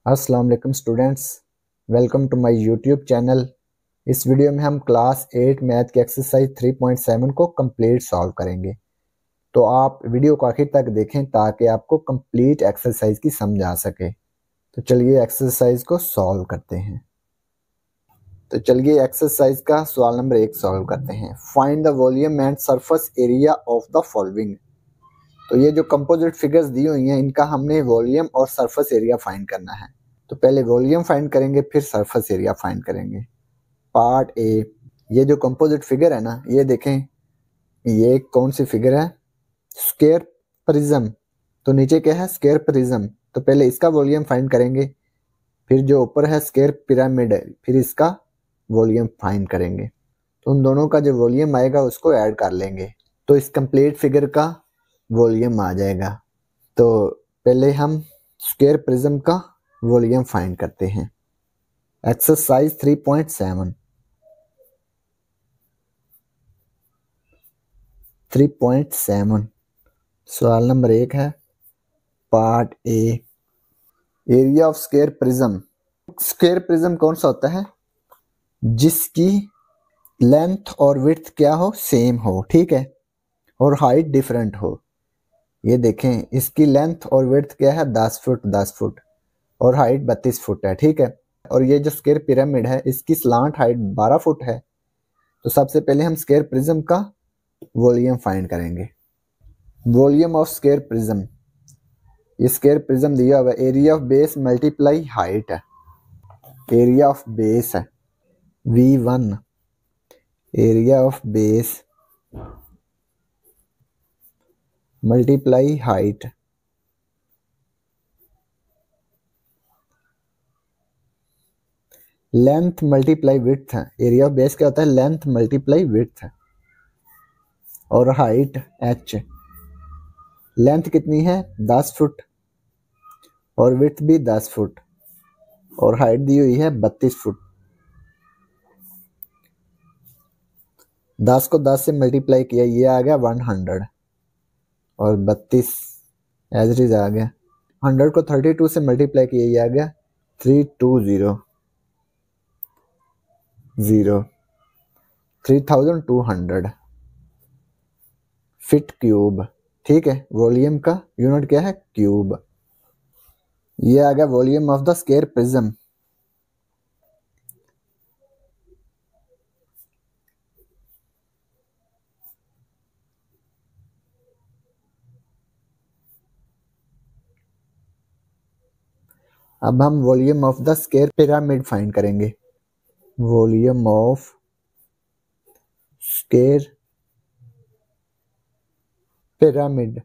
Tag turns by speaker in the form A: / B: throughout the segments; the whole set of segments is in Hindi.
A: अस्सलाम वालेकुम students, welcome to my YouTube channel. इस वीडियो में हम क्लास 8 मैथ की एक्सरसाइज 3.7 को कंप्लीट सॉल्व करेंगे। तो आप वीडियो को आखिर तक देखें ताकि आपको कंप्लीट एक्सरसाइज की समझ आ सके। तो चलिए एक्सरसाइज को सॉल्व करते हैं। तो चलिए एक्सरसाइज का सवाल नंबर 1 सॉल्व करते हैं। Find the volume and surface area of the following. तो ये जो कंपोजिट फिगर्स दी हुई हैं इनका हमने वॉल्यूम और सरफेस एरिया फाइंड करना है। तो पहले वॉल्यूम फाइंड करेंगे फिर सरफेस एरिया फाइंड करेंगे। पार्ट ए, ये जो कंपोजिट फिगर है ना, ये देखें, ये कौन सी फिगर है? Square prism. तो नीचे क्या है? Square prism. तो पहले इसका वॉल्यूम फाइंड करेंगे, फिर जो ऊपर है स्क्वायर पिरामिड है, फिर इसका वॉल्यूम फाइंड करेंगे। तो उन दोनों का जो वॉल्यूम आएगा उसको ऐड कर लेंगे तो इस कंप्लीट फिगर का वॉल्यूम आ जाएगा। तो पहले हम स्क्वायर प्रिज्म का वॉल्यूम फाइंड करते हैं। एक्सरसाइज 3.7 सवाल नंबर 1 है part A, area of square prism. Square prism कौन सा होता है? जिसकी लेंथ और विड्थ क्या हो? सेम हो, ठीक है, और हाइट डिफरेंट हो। ये देखें, इसकी लेंथ और विड्थ क्या है? 10 फुट 10 फुट और हाइट 32 फुट है, ठीक है। और ये जो स्क्वायर पिरामिड है इसकी स्लांट हाइट 12 फुट है। तो सबसे पहले हम स्क्वायर प्रिज्म का वॉल्यूम फाइंड करेंगे। वॉल्यूम ऑफ स्क्वायर प्रिज्म, ये स्क्वायर प्रिज्म दिया हुआ है, area of base multiply height है। एरिया ऑफ बेस है V1, area of base multiply height. Length multiply width है। एरिया ऑफ बेस क्या होता है? लेंथ मल्टीप्लाई विड्थ है। और हाइट h। लेंथ कितनी है? 10 फुट और विड्थ भी 10 फुट और हाइट दी हुई है 32 फुट। 10 को 10 से मल्टीप्लाई किया, ये आ गया 100 और 32 एज इट इज आ गया। 100 को 32 से मल्टीप्लाई किया, ये आ गया 3200 फीट क्यूब, ठीक है। वॉल्यूम का यूनिट क्या है? क्यूब। ये आ गया volume of the square prism. अब हम volume of the square pyramid find करेंगे। वॉल्यूम ऑफ स्क्वायर पिरामिड,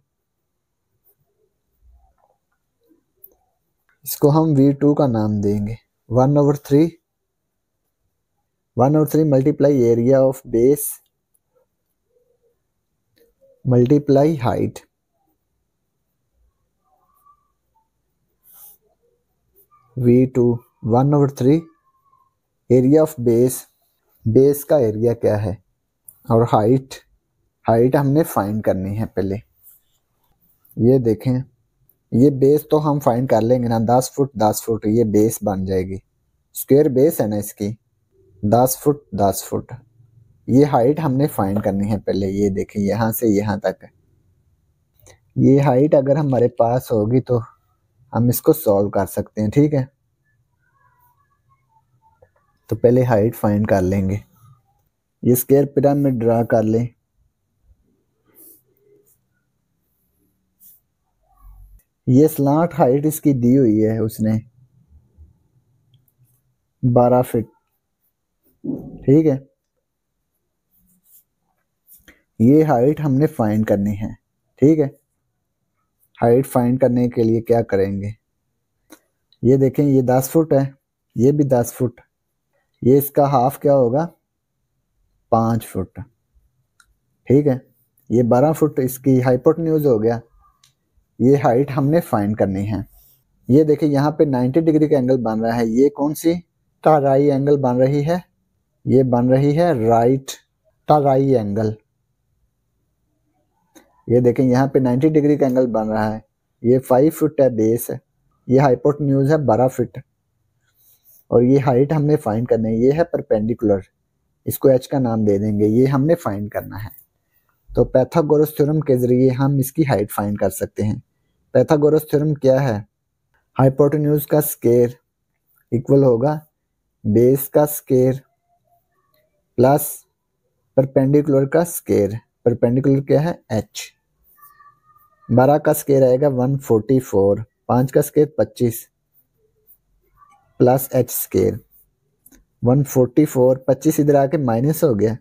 A: इसको हम V2 का नाम देंगे। 1/3 multiply area of base multiply height. V2 1/3 area of base, base का एरिया क्या है, और हाइट हमने फाइंड करनी है पहले। ये देखें, ये बेस तो हम फाइंड कर लेंगे ना, 10 फुट 10 फुट ये बेस बन जाएगी। स्क्वायर बेस है ना इसकी, 10 फुट 10 फुट। ये हाइट हमने फाइंड करनी है पहले। ये देखें, यहाँ से यहाँ तक ये हाइट अगर हमारे पास होगी तो हम इसको सॉल्व कर सकते हैं, ठीक है। तो पहले हाइट फाइंड कर लेंगे। ये स्क्वायर पिरामिड ड्रा कर लें। ये स्लांट हाइट इसकी दी हुई है उसने 12 फीट, ठीक है। ये हाइट हमने फाइंड करनी है, ठीक है। हाइट फाइंड करने के लिए क्या करेंगे? ये देखें, ये 10 फुट है, ये भी 10 फुट, ये इसका हाफ क्या होगा? 5 फुट, ठीक है। ये 12 फुट इसकी हाइपोटेन्यूज हो गया। ये हाइट हमने फाइंड करनी है। ये देखिए, यहाँ पे 90 डिग्री का एंगल बन रहा है। ये कौन सी टाराई एंगल बन रही है? ये बन रही है राइट टाराई एंगल। ये देखें, यहाँ पे 90 डिग्री का एंगल बन रहा है। ये 5 फुट है बेस है ये हाइपोटेन्यूज है 12 फीट और ये हाइट हमने फाइंड करनी है। ये है परपेंडिकुलर, इसको एच का नाम दे देंगे, ये हमने फाइंड करना है। तो पैथागोरस थ्योरम के जरिए हम इसकी हाइट फाइंड कर सकते हैं। पैथागोरस थ्योरम क्या है? हाइपोटेन्यूज का स्क्वायर इक्वल होगा बेस का स्क्वायर प्लस परपेंडिकुलर का स्क्वायर। परपेंडिकुलर क्या है? h। 12 का स्क्वायर आएगा 144, 5 का स्क्वायर 25 प्लस h स्क्वायर 144, 25 इधर आके माइनस हो गया,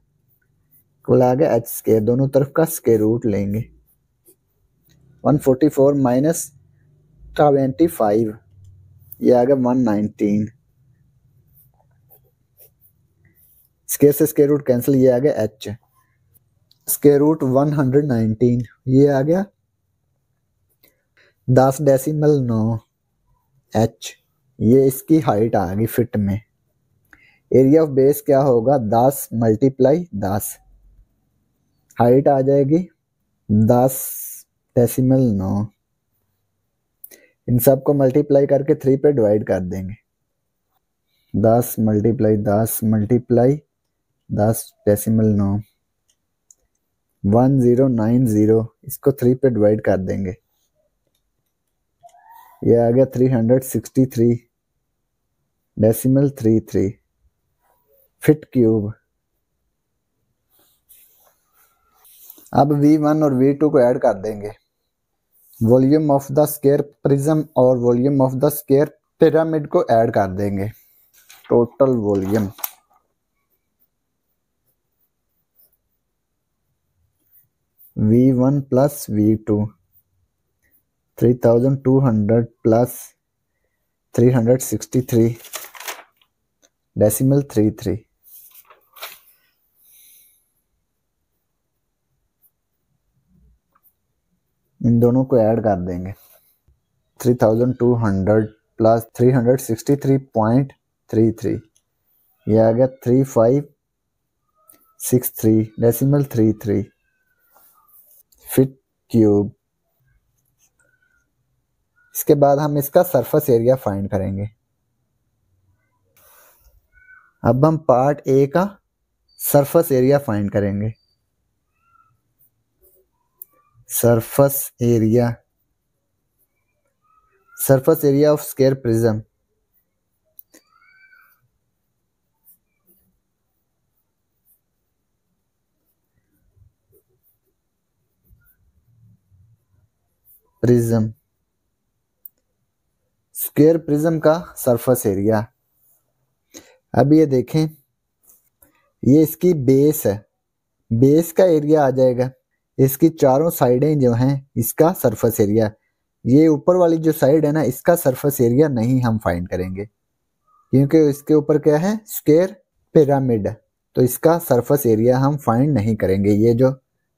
A: कुल आ गया h स्क्वायर, दोनों तरफ का स्क्वायर रूट लेंगे। 144 माइनस 25, ये आ गया 119, स्क्वायर से स्क्वायर रूट कैंसिल, ये आ गया h स्क्वायर रूट 119, ये आ गया 10.9 h। ये इसकी हाइट आ गई फिट में। एरिया ऑफ बेस क्या होगा? 10 मल्टीप्लाई 10, हाइट आ जाएगी 10.9। इन सब को मल्टीप्लाई करके 3 पे डिवाइड कर देंगे। 10 मल्टीप्लाई 10 मल्टीप्लाई 10.9 1090, इसको 3 पे डिवाइड कर देंगे, ये आ गया 363.33 फीट क्यूब। अब V1 और V2 को ऐड कर देंगे। Volume of the square prism और volume of the square pyramid को ऐड कर देंगे। Total volume V1 plus V2 3200 plus 363.33, इन दोनों को ऐड कर देंगे। 3200 प्लस 363.33, ये आ गया 3563.33 फीट क्यूब। इसके बाद हम इसका सरफेस एरिया फाइंड करेंगे। अब हम पार्ट ए का सरफेस एरिया फाइंड करेंगे। Surface area of square prism, square prism का सरफेस एरिया। अब ये देखें, ये इसकी बेस है, बेस का एरिया आ जाएगा, इसकी चारों साइडें जो हैं इसका सरफेस एरिया। ये ऊपर वाली जो साइड है ना, इसका सरफेस एरिया नहीं हम फाइंड करेंगे क्योंकि इसके ऊपर क्या है? स्क्वायर पिरामिड, तो इसका सरफेस एरिया हम फाइंड नहीं करेंगे, ये जो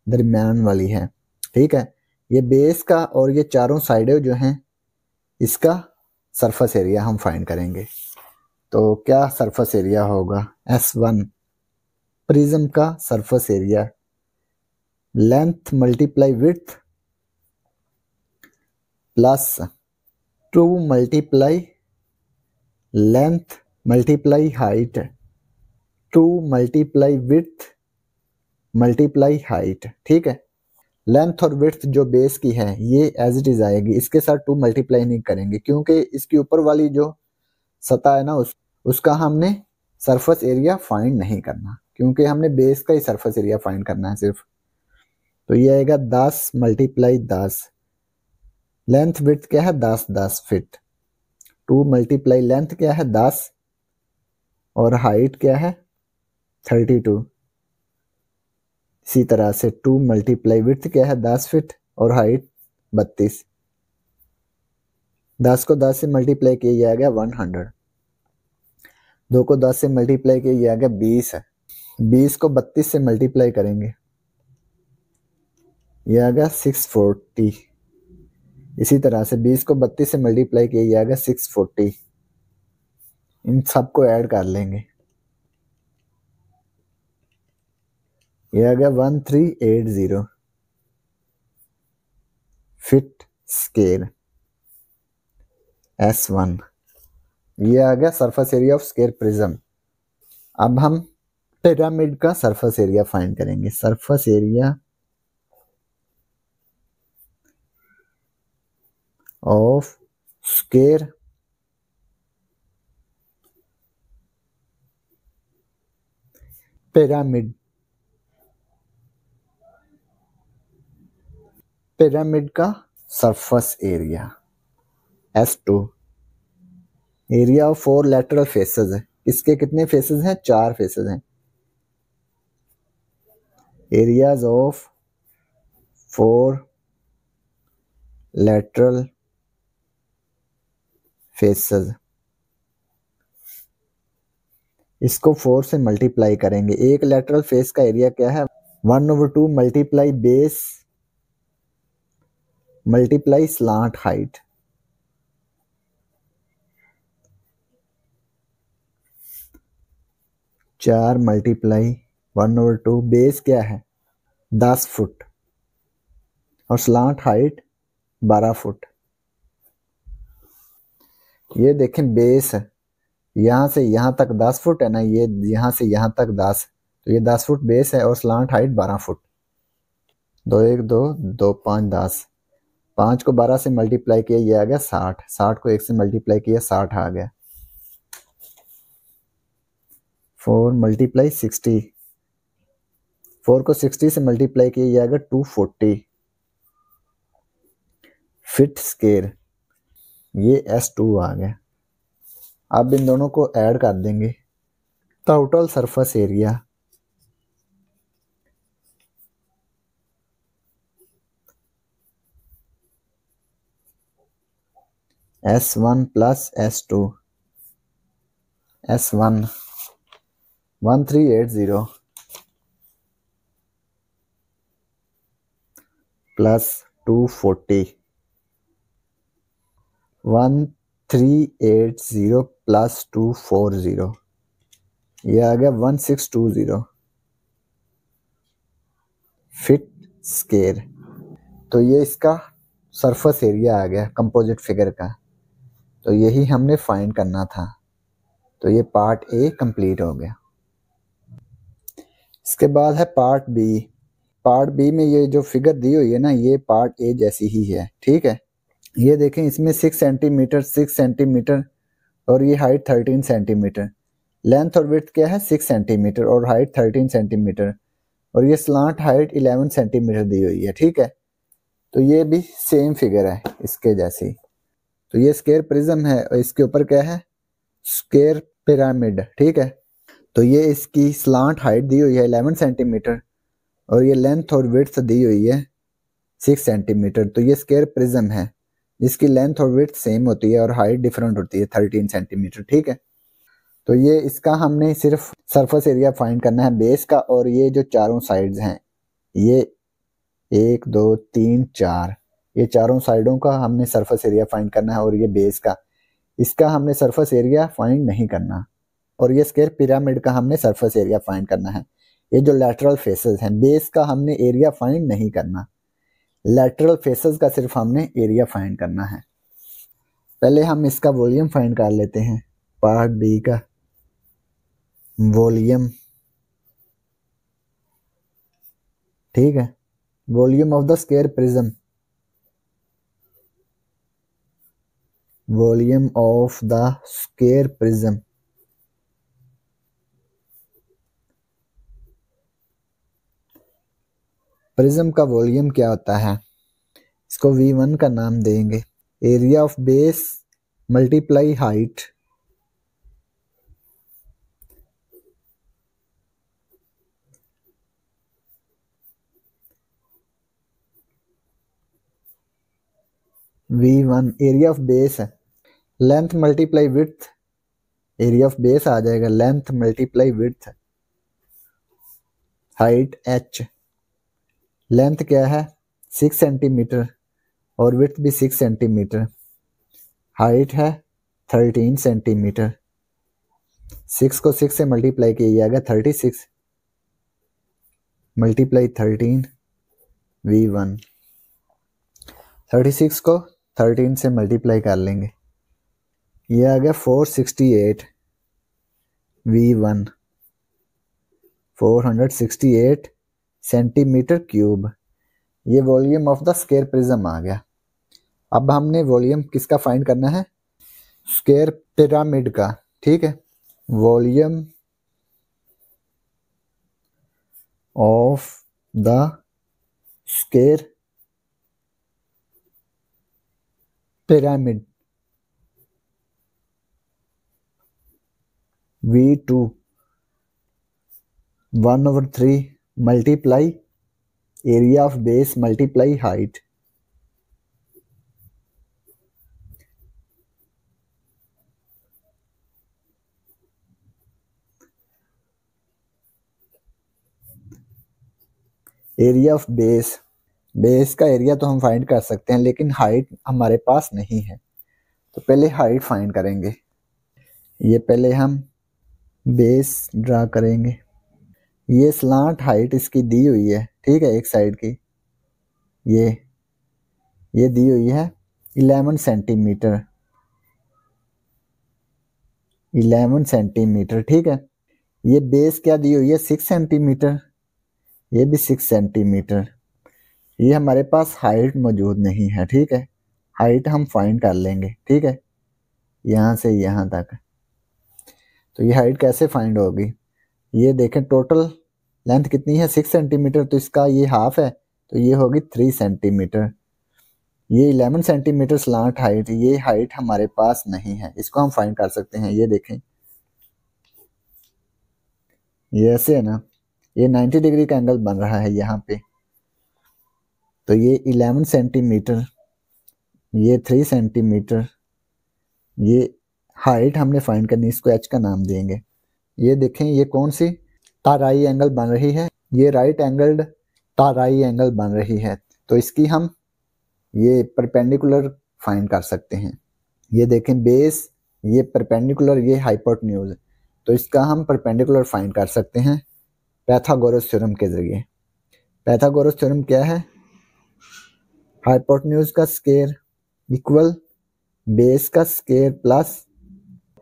A: दरमियान वाली है। ठीक है, ये बेस का और ये चारों साइडें जो हैं इसका सरफेस एरिया हम फाइंड करेंगे। तो क्या सरफेस एरिया होगा? S1 प्रिज्म का surface area, length multiply width plus 2 multiply length multiply height, 2 multiply width multiply height. ठीक है, लेंथ और विड्थ जो बेस की है ये एज इट इज आएगी, इसके साथ 2 मल्टीप्लाई नहीं करेंगे क्योंकि इसकी ऊपर वाली जो सतह है ना उसका हमने सरफेस एरिया फाइंड नहीं करना, क्योंकि हमने बेस का ही सरफेस एरिया फाइंड करना है सिर्फ। तो ये आएगा 10 मल्टीप्लाई 10, लेंथ विड्थ क्या है? 10 फीट, 2 मल्टीप्लाई लेंथ क्या है? 10 और हाइट क्या है? 32। इसी तरह से 2 मल्टीप्लाई विड्थ क्या है? 10 फीट और हाइट 32। 10 को 10 से मल्टीप्लाई किया, ये आ गया 100। 2 को 10 से मल्टीप्लाई किया, ये आ गया 20 है। 20 को 32 से मल्टीप्लाई करेंगे, ये आ गया 640। इसी तरह से 20 को 32 से मल्टीप्लाई किया, ये आ गया 640। इन सबको ऐड कर लेंगे, ये आ गया 1380 फीट स्क्वायर। S1। ये आ गया surface area of square prism. अब हम पिरामिड का सरफेस एरिया फाइंड करेंगे। Surface area of square pyramid. Pyramid का surface area S2। Area of 4 lateral faces है। इसके कितने फेसेस हैं? 4 फेसेस हैं। एरियाज ऑफ 4 लैटरल फेसेस, इसको 4 से मल्टीप्लाई करेंगे। एक लैटरल फेस का एरिया क्या है? 1/2 multiply base multiply slant height. 4 multiply 1/2, base क्या है? 10 फुट और स्लांट हाइट 12 फुट। ये देखें बेस है, यहाँ से यहाँ तक 10 फुट है ना, ये यहाँ से यहाँ तक 10, तो ये 10 फुट बेस है और स्लांट हाइट 12 फुट। 2 1 2 2 5 10, 5 को 12 से मल्टीप्लाई किया, ये आ गया 60। 60 को 1 से मल्टीप्लाई किया, 60 आ गया। 4 मल्टीप्लाई 60, 4 को 60 से मल्टीप्लाई किया, ये आ गया 240 फीट स्क्वायर। ये S2 आ गया। अब इन दोनों को ऐड कर देंगे। Total surface area S1 plus S2, S1 1380 plus 240, 1380 plus 240, ये आ गया 1620 फीट स्क्वायर। तो ये इसका सरफेस एरिया आ गया कंपोजिट फिगर का। तो यही हमने फाइंड करना था। तो ये पार्ट ए कंप्लीट हो गया। इसके बाद है पार्ट बी। पार्ट बी में ये जो फिगर दी हुई है ना, ये पार्ट ए जैसी ही है, ठीक है। ये देखें, इसमें 6 सेंटीमीटर 6 सेंटीमीटर और ये हाइट 13 सेंटीमीटर। लेंथ और विड्थ क्या है? 6 सेंटीमीटर और हाइट 13 सेंटीमीटर, और ये स्लांट हाइट 11 सेंटीमीटर दी हुई है, ठीक है। तो ये भी सेम फिगर है इसके जैसी। तो ये स्क्वायर प्रिज्म है और इसके ऊपर क्या है? स्क्वायर पिरामिड, ठीक है। तो ये इसकी स्लांट हाइट दी हुई है 11 सेंटीमीटर और ये लेंथ और विड्थ दी हुई है 6 सेंटीमीटर। तो ये स्क्वायर प्रिज्म है जिसकी लेंथ और विड्थ सेम होती है और हाइट डिफरेंट होती है 13 सेंटीमीटर, ठीक है। तो ये इसका हमने सिर्फ सरफेस एरिया फाइंड करना है बेस का, और ये जो चारों साइड्स हैं, ये 1 2 3 4, ये चारों साइडों का हमने सरफेस एरिया फाइंड करना है, और ये बेस का, इसका हमने सरफेस एरिया फाइंड नहीं करना। और ये स्क्वायर पिरामिड का हमने सरफेस एरिया फाइंड करना है। ये जो लैटरल फेसेस हैं, बेस का हमने एरिया फाइंड नहीं करना, लैटरल फेसेस का सिर्फ हमने एरिया फाइंड करना है। पहले हम इसका वॉल्यूम फाइंड कर लेते हैं। पार्ट बी का वॉल्यूम, ठीक है। Volume of the square prism, volume of the square prism, prism का वॉल्यूम क्या होता है? इसको V1 का नाम देंगे। Area of base multiply height, V1 area of base है। Length multiply width, area of base आ जाएगा length multiply width, height H। Length क्या है? 6 सेंटीमीटर और विड्थ भी 6 सेंटीमीटर, हाइट है 13 सेंटीमीटर। 6 को 6 से मल्टीप्लाई किया गया 36 मल्टीप्लाई 13 V1। 36 को 13 से मल्टीप्लाई कर लेंगे ये आ गया 468 V1, 468 सेंटीमीटर क्यूब। ये volume of the square prism आ गया। अब हमने वॉल्यूम किसका फाइंड करना है? स्क्वायर पिरामिड का। ठीक है, volume of the square pyramid V2 1/3 multiply area of base multiply height. Area of base, base का एरिया तो हम फाइंड कर सकते हैं लेकिन हाइट हमारे पास नहीं है, तो पहले हाइट फाइंड करेंगे। ये पहले हम बेस ड्रा करेंगे। ये स्लांट हाइट इसकी दी हुई है, ठीक है, एक साइड की ये दी हुई है 11 सेंटीमीटर, 11 सेंटीमीटर। ठीक है, ये बेस क्या दी हुई है? 6 सेंटीमीटर, ये भी 6 सेंटीमीटर। ये हमारे पास हाइट मौजूद नहीं है। ठीक है, हाइट हम फाइंड कर लेंगे। ठीक है, यहाँ से यहाँ तक। तो ये हाइट कैसे फाइंड होगी? ये देखें, टोटल लेंथ कितनी है? 6 सेंटीमीटर, तो इसका ये हाफ है, तो ये होगी 3 सेंटीमीटर। ये 11 सेंटीमीटर स्लांट हाइट, ये हाइट हमारे पास नहीं है, इसको हम फाइंड कर सकते हैं। ये देखें, ये ऐसे है ना, ये 90 डिग्री का एंगल बन रहा है यहाँ पे, तो ये 11 सेंटीमीटर, ये 3 सेंटीमीटर, ये हाइट हमने फाइंड करनी, इसको एच का नाम देंगे। ये देखें, ये कौन सी ताराई एंगल बन रही है? ये राइट एंगल्ड ताराई एंगल बन रही है, तो इसकी हम ये परपेंडिकुलर फाइंड कर सकते हैं। ये देखें, बेस ये परपेंडिकुलर, ये हाइपोटेन्यूज, तो इसका हम परपेंडिकुलर फाइंड कर सकते हैं पाइथागोरस थ्योरम के जरिए। पाइथागोरस थ्योरम क्या है? हाइपोटेन्यूज का स्क्वायर इक्वल बेस का स्क्वायर प्लस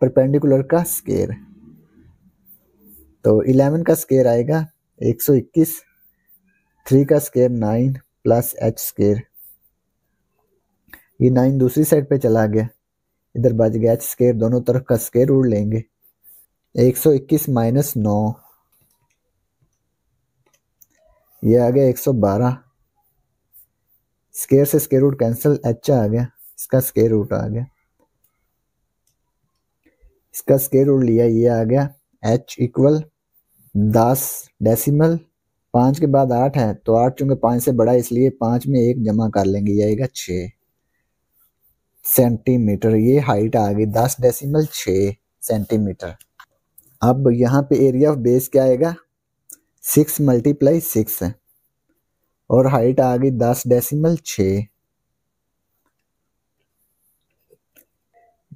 A: परपेंडिकुलर का स्क्वायर। तो 11 का स्क्वायर आएगा 121, 3 का स्क्वायर 9 प्लस एच स्क्वायर, ये 9 दूसरी साइड पे चला गया, इधर बच गया एच स्क्वायर, दोनों तरफ का स्क्वायर रूट लेंगे। 121 माइनस 9, ये आ गया 112, स्क्वायर से स्क्वायर रूट कैंसिल, एच आ गया, इसका स्क्वायर रूट आ गया, इसका स्क्वायर रूट लिया, ये आ गया एच इक्वल 10 डेसिमल, 5 के बाद 8 है, तो 8 चूंकि 5 से बड़ा है इसलिए 5 में 1 जमा कर लेंगे, ये आएगा 6 सेंटीमीटर। ये हाइट आ गई 10 डेसिमल 6 सेंटीमीटर। अब यहाँ पे एरिया ऑफ बेस क्या आएगा? 6 मल्टीप्लाई 6 है, और हाइट आ गई 10 डेसिमल 6,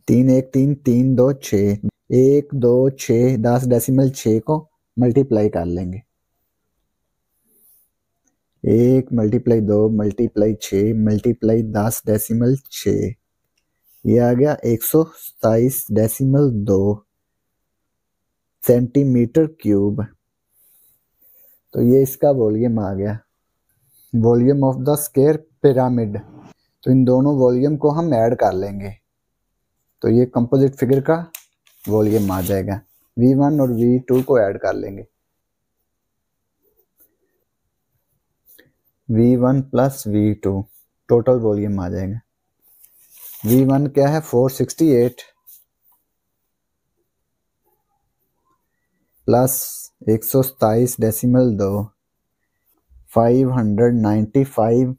A: 3 1 3 3 2 6, 1 2 6, 10 डेसिमल 6 को मल्टीप्लाई कर लेंगे, 1 मल्टीप्लाई 2 मल्टीप्लाई 6 मल्टीप्लाई 10 डेसिमल 6, ये आ गया 127 डेसिमल 2 सेंटीमीटर क्यूब। तो ये इसका वॉल्यूम आ गया, volume of the square pyramid. तो इन दोनों वॉल्यूम को हम ऐड कर लेंगे, तो ये कंपोजिट फिगर का वॉल्यूम आ जाएगा। V1 और V2 को ऐड कर लेंगे, V1 plus V2 total volume आ जाएगा। V1 क्या है? 468 plus 127 decimal 2, 595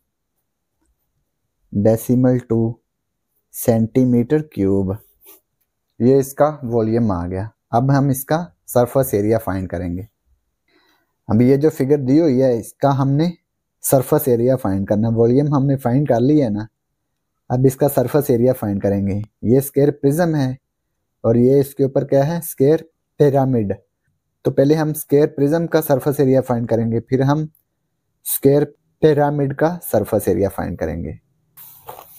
A: decimal 2 centimetre cube. ये इसका वॉल्यूम आ गया। अब हम इसका सरफेस एरिया फाइंड करेंगे। अब ये जो फिगर दी हुई है इसका हमने सरफेस एरिया फाइंड करना, वॉल्यूम हमने फाइंड कर लिया है ना, अब इसका सरफेस एरिया फाइंड करेंगे। ये स्क्वायर प्रिज्म है और ये इसके ऊपर क्या है? Square pyramid. तो पहले हम स्क्वायर प्रिज्म का सरफेस एरिया फाइंड करेंगे, फिर हम स्क्वायर पिरामिड का सरफेस एरिया फाइंड करेंगे।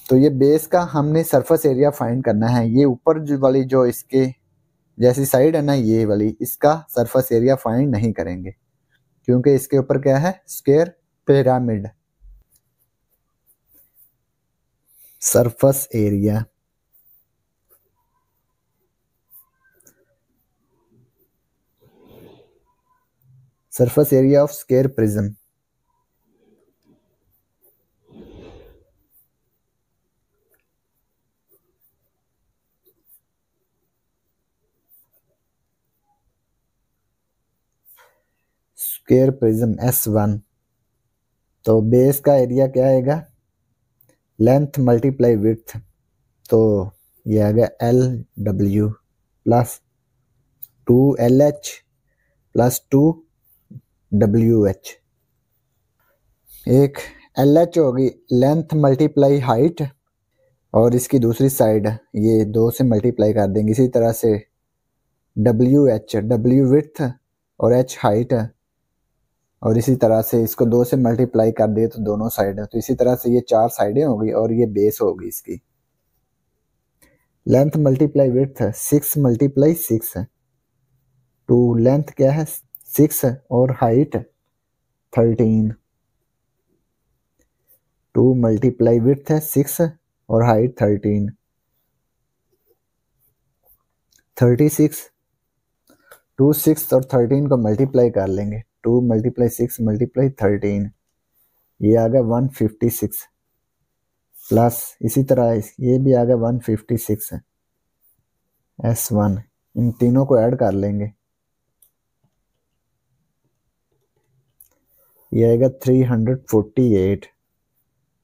A: तो ये बेस का हमने सरफेस एरिया फाइंड करना है। ये ऊपर वाली जो इसके जैसी साइड है ना, ये वाली, इसका सरफेस एरिया फाइंड नहीं करेंगे क्योंकि इसके ऊपर क्या है, square pyramid. Surface area of square prism. Square prism S1। तो बेस का एरिया क्या आएगा, लेंथ मल्टीप्लाई विड्थ, तो ये आ गया LW plus 2LH plus 2WH। एक LH होगी लेंथ मल्टीप्लाई हाइट, और इसकी दूसरी साइड ये 2 से मल्टीप्लाई कर देंगे। इसी तरह से WH, W विड्थ और H हाइट है, और इसी तरह से इसको 2 से मल्टीप्लाई कर दिए तो दोनों साइड है। तो इसी तरह से ये 4 साइडें होगी और ये बेस होगी इसकी। लेंथ मल्टीप्लाई विड्थ 6 मल्टीप्लाई 6 है, टू लेंथ क्या है 6 और हाइट 13। 2 मल्टीप्लाई विड्थ है 6 और हाइट 13, 36। 2 6 और 13 को मल्टीप्लाई कर लेंगे, 2 मल्टीप्लाई 6 मल्टीप्लाई 13, ये आ गया 156 प्लस इसी तरह ये भी आ गया 156 है S1। इन तीनों को ऐड कर लेंगे, ये आएगा 348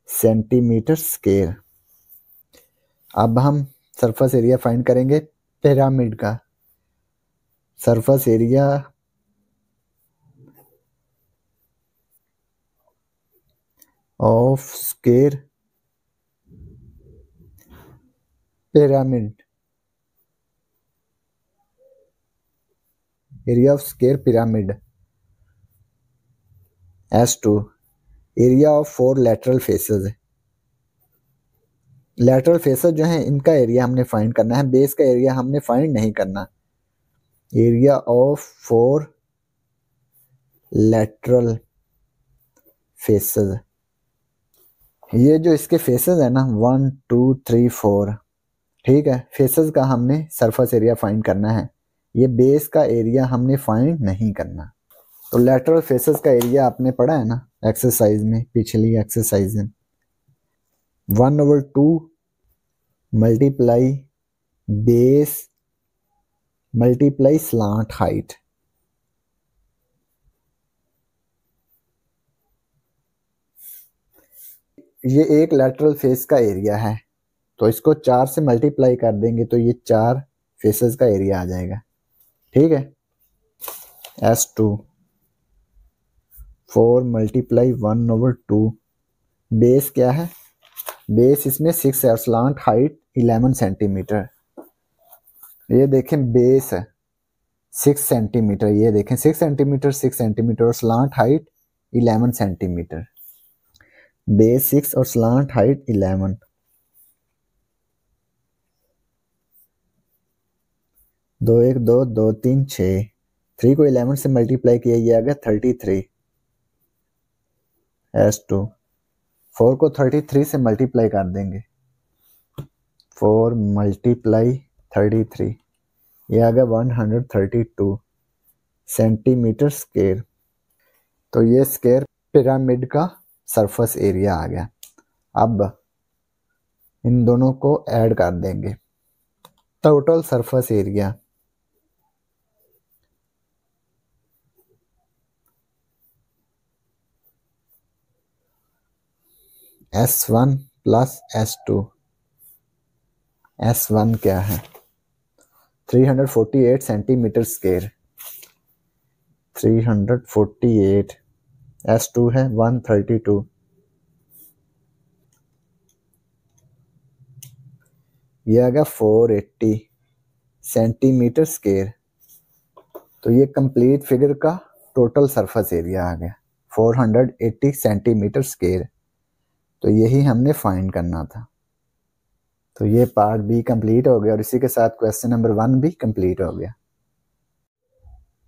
A: सेंटीमीटर स्क्वायर। अब हम सरफेस एरिया फाइंड करेंगे पिरामिड का। Surface area of square pyramid, area of square pyramid S2। Area of 4 lateral faces है। लेटरल फेसेस जो हैं इनका एरिया हमने फाइंड करना है, बेस का एरिया हमने फाइंड नहीं करना। एरिया ऑफ 4 लेटरल फेसेस, ये जो इसके फेसेस है ना 1 2 3 4, ठीक है, फेसेस का हमने सरफेस एरिया फाइंड करना है। ये बेस का एरिया हमने फाइंड नहीं करना। तो लेटरल फेसेस का एरिया आपने पढ़ा है ना एक्सरसाइज में, पिछली एक्सरसाइज में, 1/2 multiply base multiply slant height. ये एक लेटरल फेस का एरिया है, तो इसको 4 से मल्टीप्लाई कर देंगे तो ये 4 फेसेस का एरिया आ जाएगा, ठीक है। S2 4 मल्टीप्लाई 1/2, बेस क्या है, बेस इसमें 6 है और स्लांट हाइट 11 सेंटीमीटर। ये देखें बेस है 6 सेंटीमीटर, ये देखें 6 सेंटीमीटर 6 सेंटीमीटर और स्लांट हाइट 11 सेंटीमीटर। बेस 6 और स्लांट हाइट 11। 2 1 2 2 3 6, 3 को 11 से मल्टीप्लाई किया, ये आ गया 33 S2। 4 को 33 से मल्टीप्लाई कर देंगे, 4 मल्टीप्लाई 33, ये आ गया 132 सेंटीमीटर स्क्वायर। तो ये स्क्वायर पिरामिड का सरफेस एरिया आ गया। अब इन दोनों को ऐड कर देंगे, total surface area S1 plus S2। S1 क्या है 348 सेंटीमीटर स्क्वायर, 348, S2 है 132, ये आ गया 480 सेंटीमीटर स्क्वायर। तो ये कंप्लीट फिगर का टोटल सरफेस एरिया आ गया 480 सेंटीमीटर स्क्वायर। तो यही हमने फाइंड करना था। तो ये पार्ट बी कंप्लीट हो गया और इसी के साथ क्वेश्चन नंबर 1 भी कंप्लीट हो गया।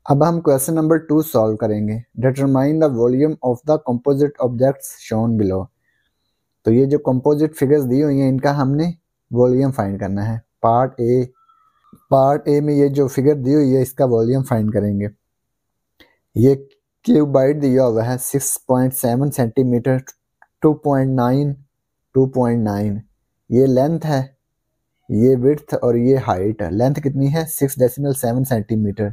A: अब हम क्वेश्चन नंबर 2 सॉल्व करेंगे। Determine the volume of the composite objects shown below. तो ये जो कंपोजिट फिगर्स दी हुई हैं इनका हमने वॉल्यूम फाइंड करना है। पार्ट ए में ये जो फिगर दी हुई है इसका वॉल्यूम फाइंड करेंगे। ये क्यूबाइड दिया हुआ है 6.7 सेंटीमीटर, 2.9, 2.9 ये लेंथ है, ये विड्थ और ये हाइट है। लेंथ कितनी है 6.7 सेंटीमीटर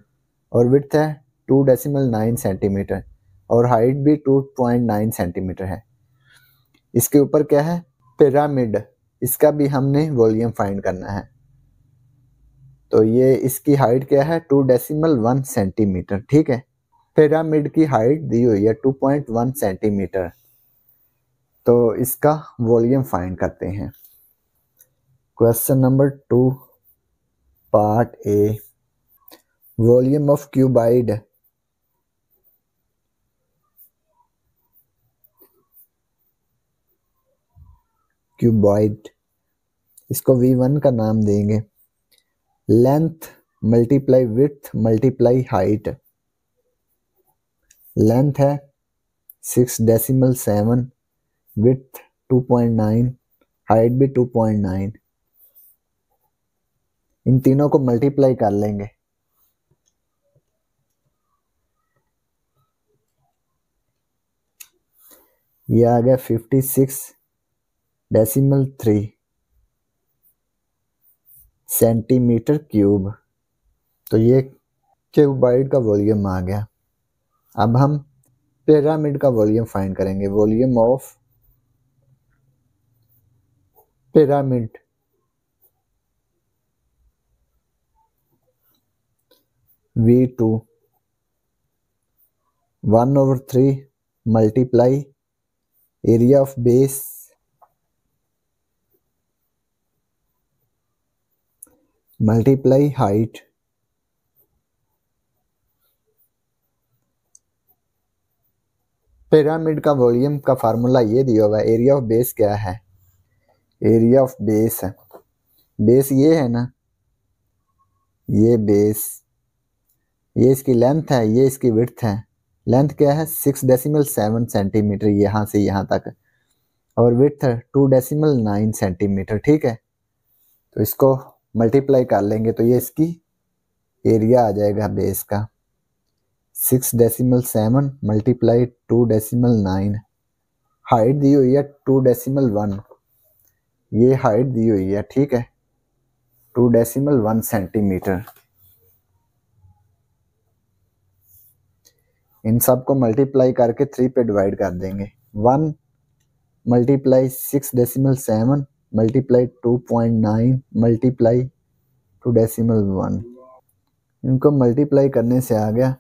A: और विड्थ है 2.9 सेंटीमीटर और हाइट भी 2.9 सेंटीमीटर है। इसके ऊपर क्या है पिरामिड, इसका भी हमने वॉल्यूम फाइंड करना है। तो ये इसकी हाइट क्या है 2.1 सेंटीमीटर। ठीक है, पिरामिड की हाइट दी हुई है 2.1 सेंटीमीटर। तो इसका वॉल्यूम फाइंड करते हैं। Question number 2 part A, volume of cuboid. Cuboid इसको V1 का नाम देंगे। Length multiply width multiply height. Length है 6.7, विड्थ 2.9, हाइट भी 2.9। इन तीनों को मल्टीप्लाई कर लेंगे। ये आ गया 56.3 सेंटीमीटर क्यूब। तो ये क्यूबाइड का वॉल्यूम आ गया। अब हम पिरामिड का वॉल्यूम फाइंड करेंगे। Volume of pyramid V2 1/3 multiply area of base multiply height. Pyramid का वॉल्यूम का फार्मूला ये दिया हुआ है। एरिया ऑफ बेस क्या है, एरिया ऑफ बेस है, बेस ये है ना, ये बेस, ये इसकी लेंथ है, ये इसकी विड्थ है। लेंथ क्या है 6.7 सेंटीमीटर यहाँ से यहाँ तक और विड्थ 2.9 सेंटीमीटर। ठीक है, तो इसको मल्टीप्लाई कर लेंगे तो ये इसकी एरिया आ जाएगा बेस का 6.7 मल्टीप्लाई 2.9। हाइट दी हुई है 2.1, ये हाइट दी हुई है। ठीक है, 2.1 सेंटीमीटर। इन सब को मल्टीप्लाई करके 3 पे डिवाइड कर देंगे। 1 मल्टीप्लाई 6.7 मल्टीप्लाई 2.9 मल्टीप्लाई 2.1। इनको मल्टीप्लाई करने से आ गया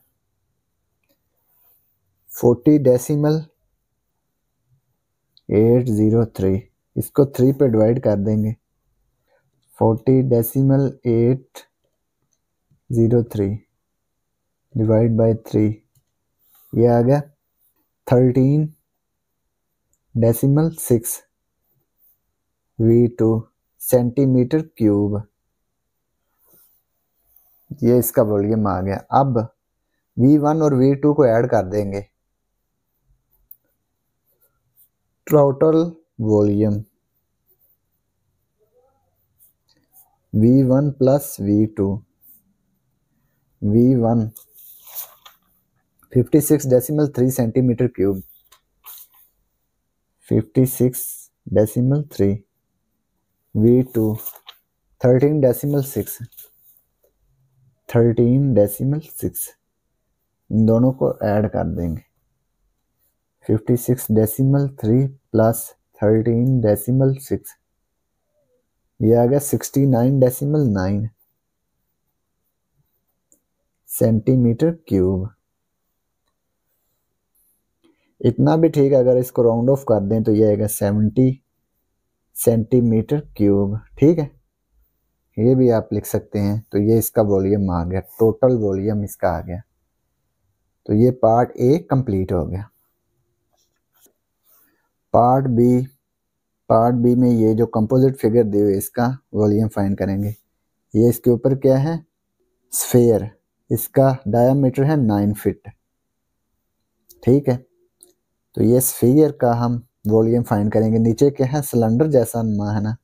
A: 40.803। इसको 3 पे डिवाइड कर देंगे। 40.803 डिवाइड बाय 3, ये आ गया 13.6 V2 सेंटीमीटर क्यूब। ये इसका वॉल्यूम आ गया। अब V1 और V2 को ऐड कर देंगे। Total volume V1 plus V2। V1 56.3 centimetre cube, 56.3 V2 13.6 इन दोनों को ऐड कर देंगे। 56.3 प्लस 13.6, ये आ गया 69.9 सेंटीमीटर क्यूब। इतना भी ठीक है, अगर इसको राउंड ऑफ कर दें तो ये आएगा 70 सेंटीमीटर क्यूब। ठीक है, ये भी आप लिख सकते हैं। तो ये इसका वॉल्यूम आ गया, टोटल वॉल्यूम इसका आ गया। तो ये पार्ट ए कंप्लीट हो गया। पार्ट बी, पार्ट बी में ये जो कंपोजिट फिगर दी हुई इसका वॉल्यूम फाइंड करेंगे। ये इसके ऊपर क्या है, स्फीयर, इसका डायामीटर है 9 फीट। ठीक है, तो ये स्फीयर का हम वॉल्यूम फाइंड करेंगे। नीचे क्या है, सिलेंडर जैसा नुमा है ना,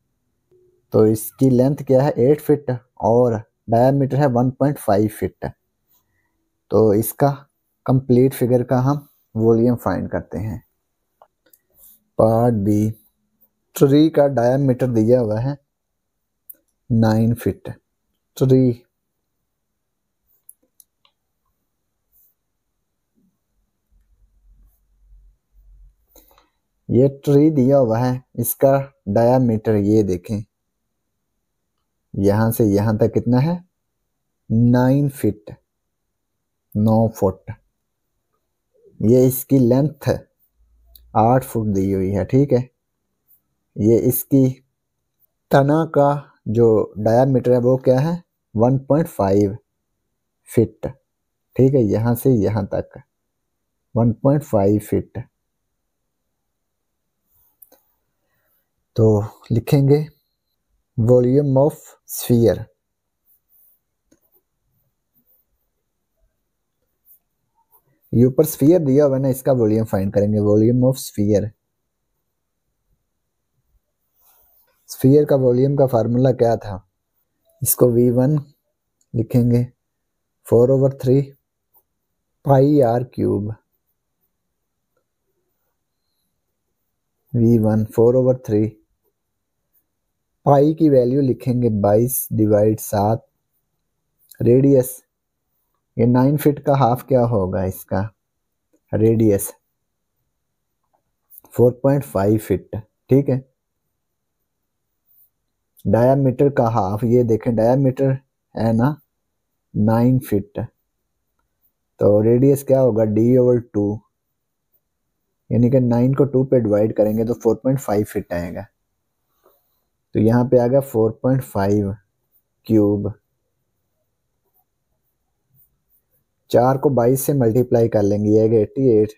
A: तो इसकी लेंथ क्या है 8 फीट और डायामीटर है 1.5 फीट। तो इसका कंप्लीट फिगर का हम वॉल्यूम फाइंड करते हैं। पार्ट बी, ट्री का डायामीटर दिया हुआ है 9 फीट। ट्री, ये ट्री दिया हुआ है, इसका डायामीटर ये देखें, यहां से यहां तक कितना है 9 फीट, 9 फुट। ये इसकी लेंथ 8 फुट दी हुई है। ठीक है, ये इसकी तना का जो डायामीटर है वो क्या है 1.5 फीट। ठीक है, यहां से यहां तक 1.5 फीट। तो लिखेंगे वॉल्यूम ऑफ स्फीयर, ये ऊपर स्फीयर दिया हुआ है ना, इसका वॉल्यूम फाइंड करेंगे। वॉल्यूम ऑफ स्फीयर, स्फीयर का वॉल्यूम का फार्मूला क्या था, इसको V1 लिखेंगे 4/3 पाई आर क्यूब। V1 4/3 पाई की वैल्यू लिखेंगे 22/7। रेडियस, ये 9 फीट का हाफ क्या होगा इसका, रेडियस 4.5 फीट। ठीक है, डायामीटर का हाफ, ये देखें डायामीटर है ना 9 फीट, तो रेडियस क्या होगा D/2, यानी कि 9 को 2 पे डिवाइड करेंगे तो 4.5 फीट आएगा। तो यहाँ पे आ गया 4.5 क्यूब। 4 को 22 से मल्टीप्लाई कर लेंगे, ये आएगा 88।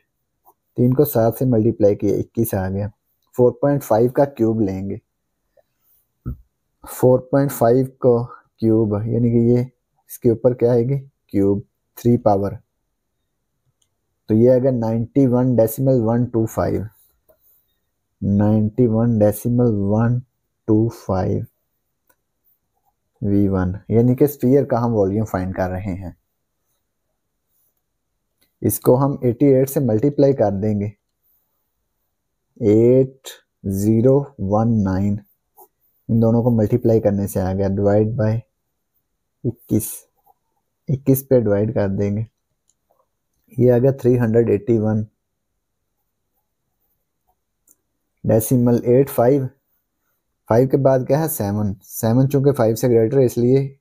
A: 3 को 7 से मल्टीप्लाई किया 21 आ गया। 4.5 का क्यूब लेंगे, 4.5 को क्यूब यानी कि ये इसके ऊपर क्या आएगी क्यूब 3 पावर, तो ये आएगा 91.125, 91.125 V1, यानी कि स्फीयर का हम वॉल्यूम फाइंड कर रहे हैं। इसको हम 88 से मल्टीप्लाई कर देंगे, 8019, इन दोनों को मल्टीप्लाई करने से आ गया, डिवाइड बाय 21 पे डिवाइड कर देंगे, ये आ गया 381.85। 5 के बाद क्या है 7 चूंकि 5 से ग्रेटर है इसलिए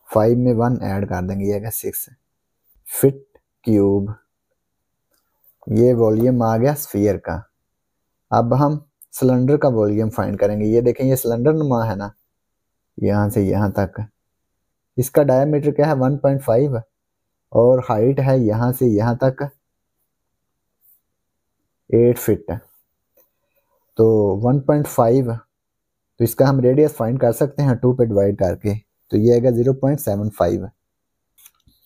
A: 5 में 1 ऐड कर देंगे, ये आ गया 6 फीट क्यूब। ये वॉल्यूम आ गया स्फीयर का। अब हम सिलेंडर का वॉल्यूम फाइंड करेंगे। ये देखें, ये सिलेंडर नुमा है ना, यहाँ से यहाँ तक, इसका डायमीटर क्या है 1.5 और हाइट है यहाँ से यहाँ तक 8 फीट। तो 1.5, तो इसका हम रेडियस फाइंड कर सकते हैं 2 पे डिवाइड करके, तो ये आएगा 0.75।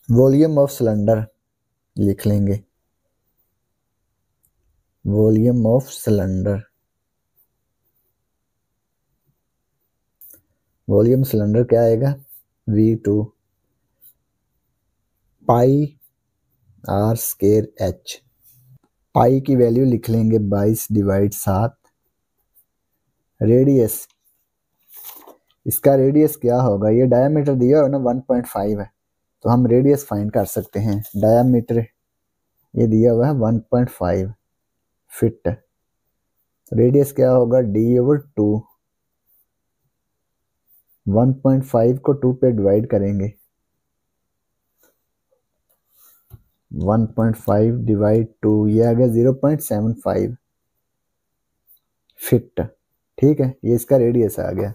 A: वॉल्यूम ऑफ सिलेंडर लिख लेंगे, volume of cylinder, volume cylinder क्या आएगा V2 pi r square H। Pi की वैल्यू लिख लेंगे 22/7। रेडियस, इसका रेडियस क्या होगा, ये डायमीटर दिया है ना 1.5 है, तो हम रेडियस फाइंड कर सकते हैं। डायमीटर ये दिया हुआ है 1.5 फीट, रेडियस क्या होगा D/2। 1.5 को 2 पे डिवाइड करेंगे, 1.5 डिवाइड 2, ये आ गया 0.75 फीट। ठीक है, ये इसका रेडियस आ गया।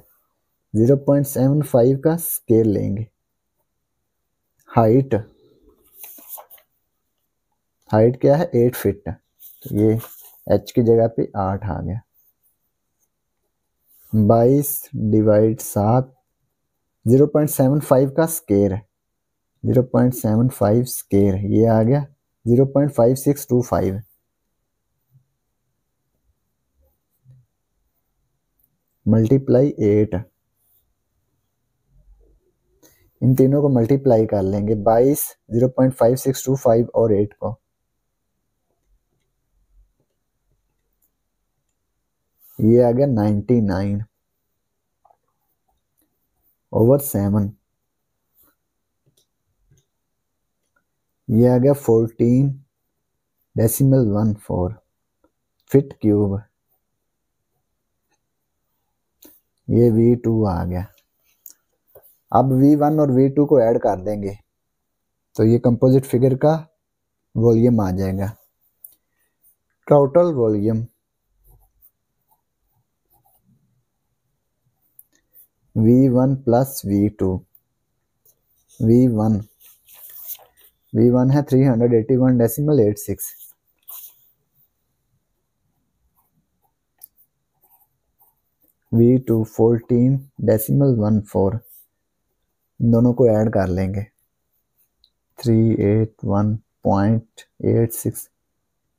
A: 0.75 का स्केल लेंगे। हाइट, हाइट क्या है 8 फीट, तो ये H की जगह पे 8 आ गया। 22 डिवाइड 7, 0.75 का स्केयर, 0.75 स्केयर, ये आ गया 0.5625। मल्टीप्लाई 8, इन तीनों को मल्टीप्लाई कर लेंगे, 22, 0.5625 और 8 को, ये आ गया 99 ओवर 7, ये आ गया 14.14 फीट क्यूब, ये V2 आ गया। अब V1 और V2 को ऐड कर देंगे तो ये कंपोजिट फिगर का वॉल्यूम आ जाएगा। Total volume V1 plus V2, V1 है 381.86, V2 14.14, इन दोनों को ऐड कर लेंगे, 381.86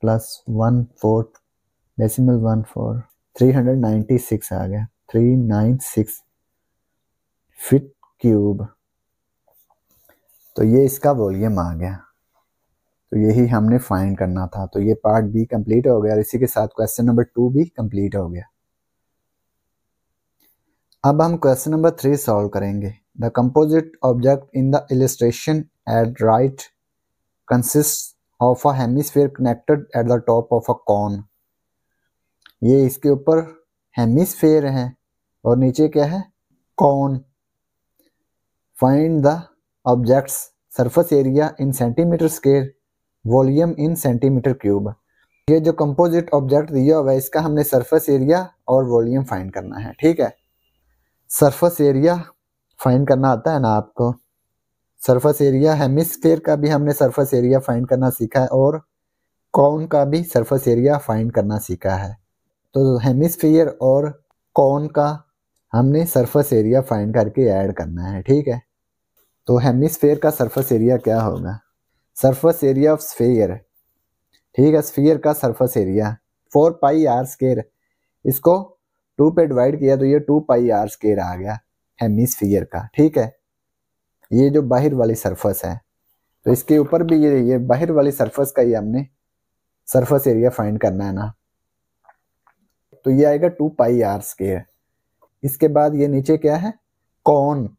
A: प्लस 14.14, 396 आ गया, 396 फीट क्यूब। तो ये इसका वॉल्यूम आ गया। तो यही हमने फाइंड करना था। तो ये पार्ट बी कंप्लीट हो गया और इसी के साथ क्वेश्चन नंबर 2 भी कंप्लीट हो गया। अब हम क्वेश्चन नंबर 3 सॉल्व करेंगे। The composite object in the illustration at right consist of a hemisphere connected at the top of a cone. ये इसके ऊपर हेमिस्फीयर है और नीचे क्या है, cone. Find the object's surface area in centimetre square, volume in centimetre cube. ये जो कंपोजिट ऑब्जेक्ट दिया हुआ है इसका हमने सरफेस एरिया और वॉल्यूम फाइंड करना है। ठीक है, सरफेस एरिया फाइंड करना आता है ना आपको। सरफेस एरिया हेमिस्फीयर का भी हमने सरफेस एरिया फाइंड करना सीखा है और कॉन का भी सरफेस एरिया फाइंड करना सीखा है। तो हेमिस्फीयर और कॉन का हमने सरफेस एरिया फाइंड करके ऐड करना है। ठीक है, तो हेमिस्फीयर का सरफेस एरिया क्या होगा, सरफेस एरिया ऑफ स्फीयर। ठीक है, स्फीयर का surface area 4 pi are square, इसको 2 पे डिवाइड किया तो ये 2 पाई आर स्क्वायर आ गया हेमिस्फीयर का। ठीक है, ये जो बाहर वाली सरफेस है तो इसके ऊपर भी ये बाहर वाली सरफेस का ही हमने सरफेस एरिया फाइंड करना है ना। तो ये आएगा 2 पाई आर स्क्वायर। इसके बाद ये नीचे क्या है, कॉन,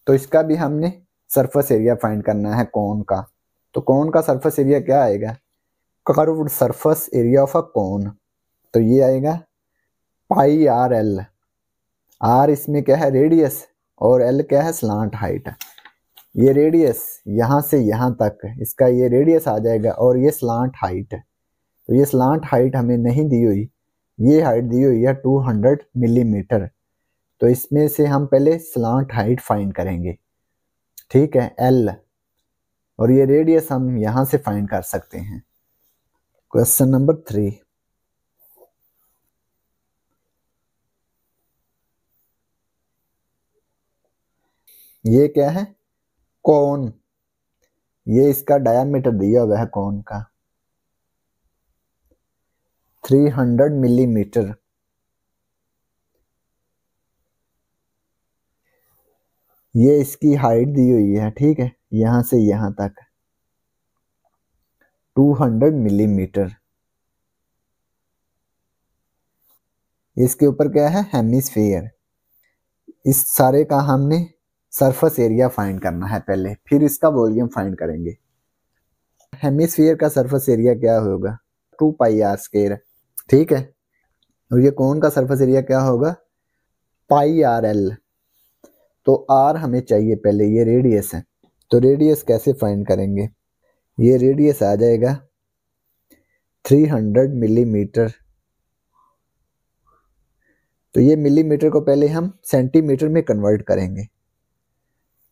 A: तो इसका भी हमने सरफेस एरिया फाइंड करना है कॉन का। तो कॉन का सरफेस एरिया क्या आएगा, curved surface area of a cone. तो ये आएगा पाई आर एल। आर इसमें क्या है, रेडियस, और एल क्या है, स्लांट हाइट। ये रेडियस यहाँ से यहाँ तक, इसका ये रेडियस आ जाएगा और ये स्लांट हाइट। तो ये स्लांट हाइट हमें नहीं दी हुई, ये हाइट दी हुई है 200 मिलीमीटर। तो इसमें से हम पहले स्लांट हाइट फाइंड करेंगे। ठीक है, एल, और ये रेडियस हम यहां से फाइंड कर सकते हैं। क्वेश्चन नंबर 3, ये क्या है, कॉन। ये इसका डायामीटर दिया हुआ है कॉन का 300 मिलीमीटर। ये इसकी हाइट दी हुई है। ठीक है, यहां से यहां तक 200 मिलीमीटर। इसके ऊपर क्या है, हेमिस्फीयर। इस सारे का हमने सरफेस एरिया फाइंड करना है पहले, फिर इसका वॉल्यूम फाइंड करेंगे। हेमिस्फीयर का सरफेस एरिया क्या होगा, 2 पाई आर स्क्वायर। ठीक है, और ये कौन का सरफेस एरिया क्या होगा, पाई आर एल। तो आर हमें चाहिए पहले, ये रेडियस है। तो रेडियस कैसे फाइंड करेंगे, ये रेडियस आ जाएगा 300 मिलीमीटर। तो ये मिलीमीटर को पहले हम सेंटीमीटर में कन्वर्ट करेंगे।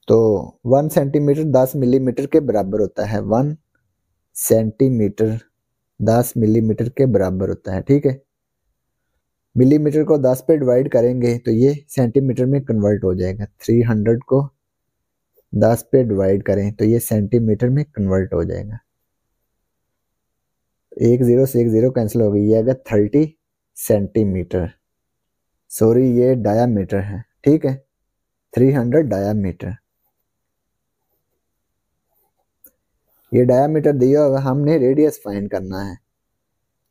A: तो 1 सेंटीमीटर 10 मिलीमीटर के बराबर होता है। 1 सेंटीमीटर 10 मिलीमीटर के बराबर होता है। ठीक है, मिलीमीटर को 10 पे डिवाइड करेंगे तो ये सेंटीमीटर में कन्वर्ट हो जाएगा। 300 को 10 पे डिवाइड करें तो ये सेंटीमीटर में कन्वर्ट हो जाएगा। एक जीरो से एक जीरो कैंसिल हो गई, ये आएगा 30 सेंटीमीटर। सॉरी ये डायामीटर है, ठीक है, 300 डायामीटर। ये डायामीटर दिया होगा, हमने रेडियस फाइंड करना है।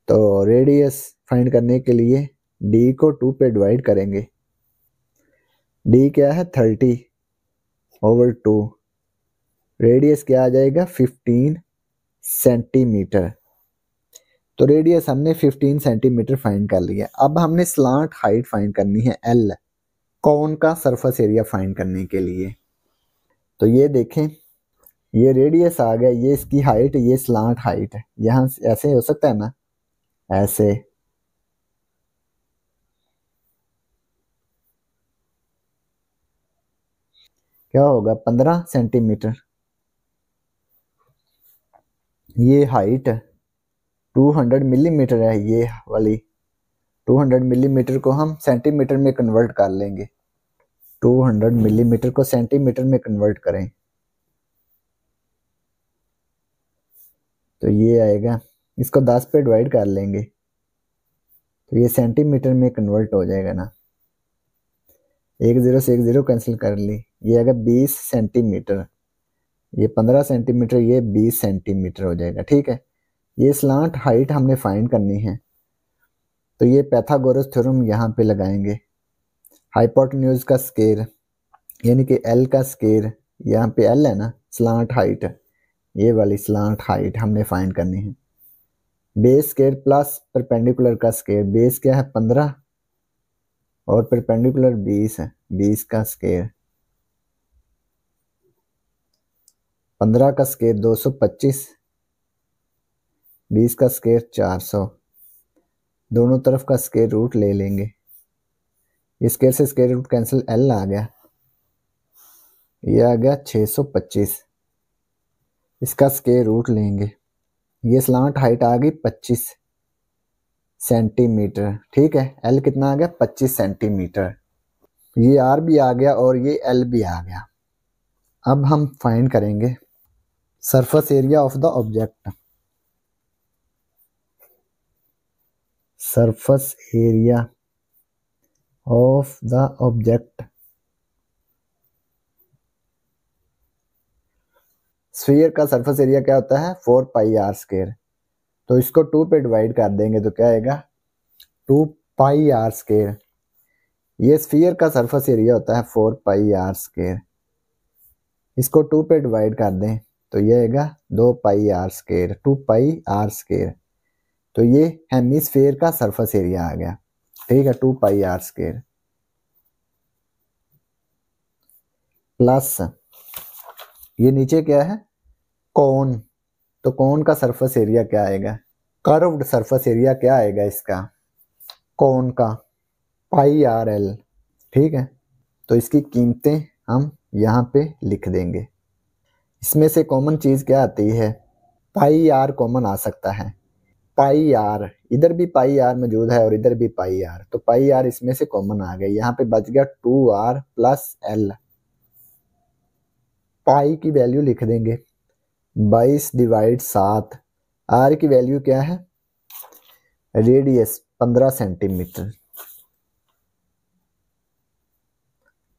A: तो रेडियस फाइंड करने के लिए डी को 2 पे डिवाइड करेंगे। डी क्या है 30/2। रेडियस क्या आ जाएगा 15 सेंटीमीटर। तो रेडियस हमने 15 सेंटीमीटर फाइंड कर लिया। अब हमने स्लांट हाइट फाइंड करनी है एल, कौन का सरफेस एरिया फाइंड करने के लिए। तो ये देखें, ये रेडियस आ गया, ये इसकी हाइट, ये स्लांट हाइट है। यहाँ ऐसे हो सकता है ना, ऐसे। क्या होगा 15 सेंटीमीटर। ये हाइट 200 मिलीमीटर है, ये वाली 200 मिलीमीटर को हम सेंटीमीटर में कन्वर्ट कर लेंगे। 200 मिलीमीटर को सेंटीमीटर में कन्वर्ट करें तो ये आएगा, इसको 10 पे डिवाइड कर लेंगे तो ये सेंटीमीटर में कन्वर्ट हो जाएगा ना। एक जीरो से एक जीरो कैंसिल कर ली, ये आएगा 20 सेंटीमीटर। ये 15 सेंटीमीटर, ये 20 सेंटीमीटर हो जाएगा, ठीक है। ये स्लांट हाइट हमने फाइंड करनी है, तो ये पाइथागोरस थ्योरम यहाँ पे लगाएंगे। हाइपोटेन्यूज का स्क्वायर यानी कि एल का स्क्वायर, यहाँ पे एल है ना, स्लांट हाइट, ये वाली स्लांट हाइट हमने फाइंड करनी है। बेस स्क्वायर प्लस परपेंडिकुलर का स्क्वायर, बेस क्या है 15 और परपेंडिकुलर 20 है, 20 का स्क्वायर। 15 का स्क्वायर 225, 20 का स्क्वायर 400। दोनों तरफ का स्क्वायर रूट ले लेंगे, इस स्क्वायर से स्क्वायर रूट कैंसिल, एल आ गया, ये आ गया 625। इसका स्क्वायर रूट लेंगे, ये स्लांट हाइट आ गई 25 सेंटीमीटर, ठीक है। एल कितना आ गया 25 सेंटीमीटर। ये आर भी आ गया और ये एल भी आ गया। अब हम फाइंड करेंगे surface area of the object. Surface area of the object. Sphere का सरफेस एरिया क्या होता है 4 पाई आर स्क्वायर। तो इसको 2 पे डिवाइड कर देंगे तो क्या आएगा 2 पाई आर स्क्वायर। ये स्फीयर का सरफेस एरिया होता है 4 पाई आर स्क्वायर। इसको 2 पे डिवाइड कर दें तो ये आएगा 2 pi are square, 2 pi are square. तो ये हेमिस्फीयर का सरफेस एरिया आ गया, ठीक है, 2 पाई आर स्क्वायर प्लस ये नीचे क्या है कोन। तो कोन का सरफेस एरिया क्या आएगा, कर्व्ड सरफेस एरिया क्या आएगा इसका कोन का, पाई आर एल, ठीक है। तो इसकी कीमतें हम यहाँ पे लिख देंगे। इसमें से कॉमन चीज़ क्या आती है, पाई आर कॉमन आ सकता है। पाई आर, इधर भी पाई आर मौजूद है और इधर भी पाई आर, तो पाई आर इसमें से कॉमन आ गया। यहाँ पे बच गया 2r प्लस एल। पाई की वैल्यू लिख देंगे 22 डिवाइड 7। आर की वैल्यू क्या है, radius 15 centimetre,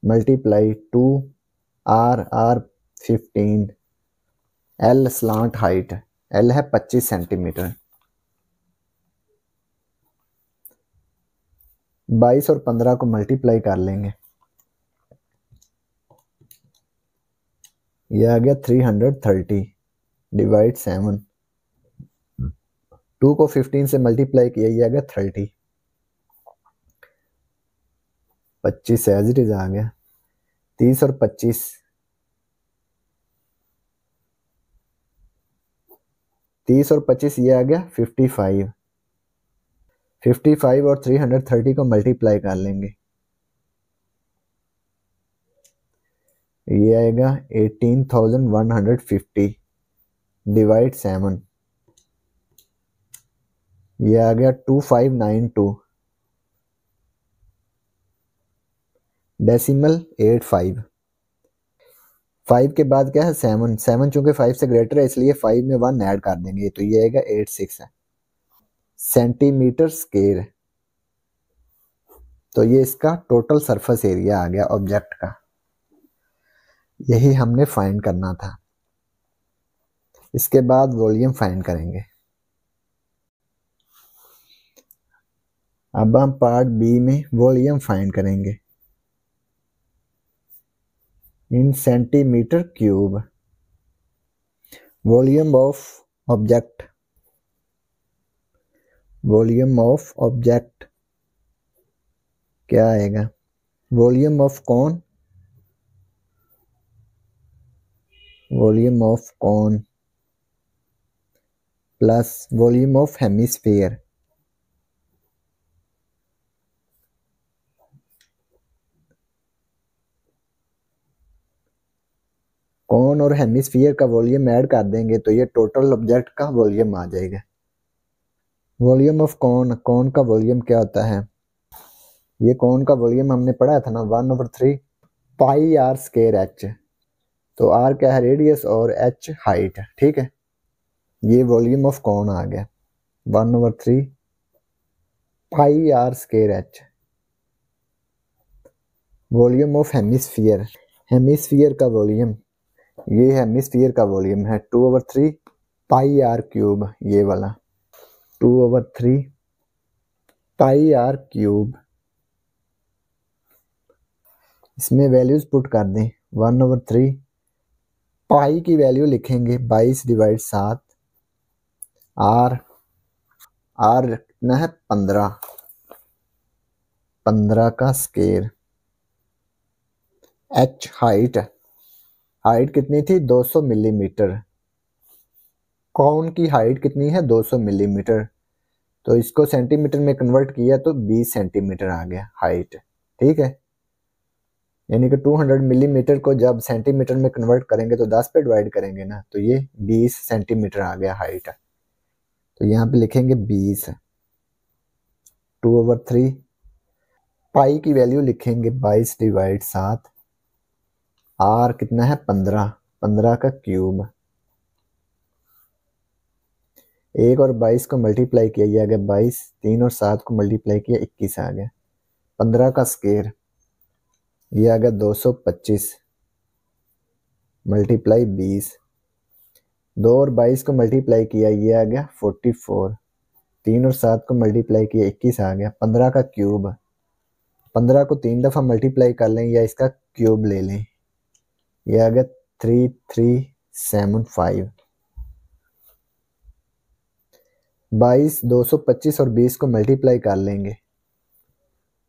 A: multiply 2r, r 15, L slant height, L है 25 सेंटीमीटर। 22 और 15 को मल्टीप्लाई कर लेंगे, ये आ गया 330 डिवाइड 7। 2 को 15 से मल्टीप्लाई किया, ये आ गया 30। 25 एज इट इज आ गया, 30 और 25, 30 और 25 ये आ गया 55। 55 और 330 को मल्टीप्लाई कर लेंगे, ये आएगा 18,150 डिवाइड 7, ये आ गया 2592। डेसिमल 85। 5 के बाद क्या है 7, 7 चूंकि 5 से ग्रेटर है इसलिए 5 में 1 ऐड कर देंगे तो ये आएगा 86 है सेंटीमीटर स्क्वायर। तो ये इसका टोटल सरफेस एरिया आ गया ऑब्जेक्ट का, यही हमने फाइंड करना था। इसके बाद वॉल्यूम फाइंड करेंगे। अब हम पार्ट बी में वॉल्यूम फाइंड करेंगे इन centimetre cube. Volume of object, volume of object क्या आएगा, वॉल्यूम ऑफ कौन, वॉल्यूम ऑफ कौन प्लस वॉल्यूम ऑफ हेमिस्फीयर। कौन और हेमिस्फीयर का वॉल्यूम ऐड कर देंगे तो ये टोटल ऑब्जेक्ट का वॉल्यूम आ जाएगा। वॉल्यूम ऑफ कौन, कौन का वॉल्यूम क्या होता है, ये कौन का वॉल्यूम हमने पढ़ा था ना 1/3 पाई आर स्क्वायर एच। तो आर क्या है रेडियस और एच हाइट है, ठीक है। ये वॉल्यूम ऑफ कौन आ गया 1/3 pi are square H. Volume of hemisphere, hemisphere का वॉल्यूम, ये हेमिस्फीयर का वॉल्यूम है 2/3 पाई आर क्यूब, ये वाला 2/3 पाई आर क्यूब। इसमें वैल्यूज पुट कर दें 1/3 पाई की वैल्यू लिखेंगे 22/7, आर कितना है 15 का स्क्वायर, एच हाइट, हाइट कितनी थी 200 मिलीमीटर, कौन की हाइट कितनी है 200 मिलीमीटर, तो इसको सेंटीमीटर में कन्वर्ट किया तो 20 सेंटीमीटर आ गया हाइट, ठीक है। यानी कि 200 मिलीमीटर को जब सेंटीमीटर में कन्वर्ट करेंगे तो 10 पे डिवाइड करेंगे ना, तो ये 20 सेंटीमीटर आ गया हाइट। तो यहाँ पे लिखेंगे 20, 2/3 पाई की वैल्यू लिखेंगे 22/7, आर कितना है 15 का क्यूब, 1 और 22 को मल्टीप्लाई किया ये आ गया 22, 3 और 7 को मल्टीप्लाई किया 21 आ गया, 15 का स्क्वायर ये आ गया 225 मल्टीप्लाई 20, 2 और 22 को मल्टीप्लाई किया ये आ गया 44, 3 और 7 को मल्टीप्लाई किया 21 आ गया, 15 का क्यूब, 15 को 3 दफ़ा मल्टीप्लाई कर लें या इसका क्यूब ले लें, ये आ गया 3375। 22 225 और 20 को मल्टीप्लाई कर लेंगे,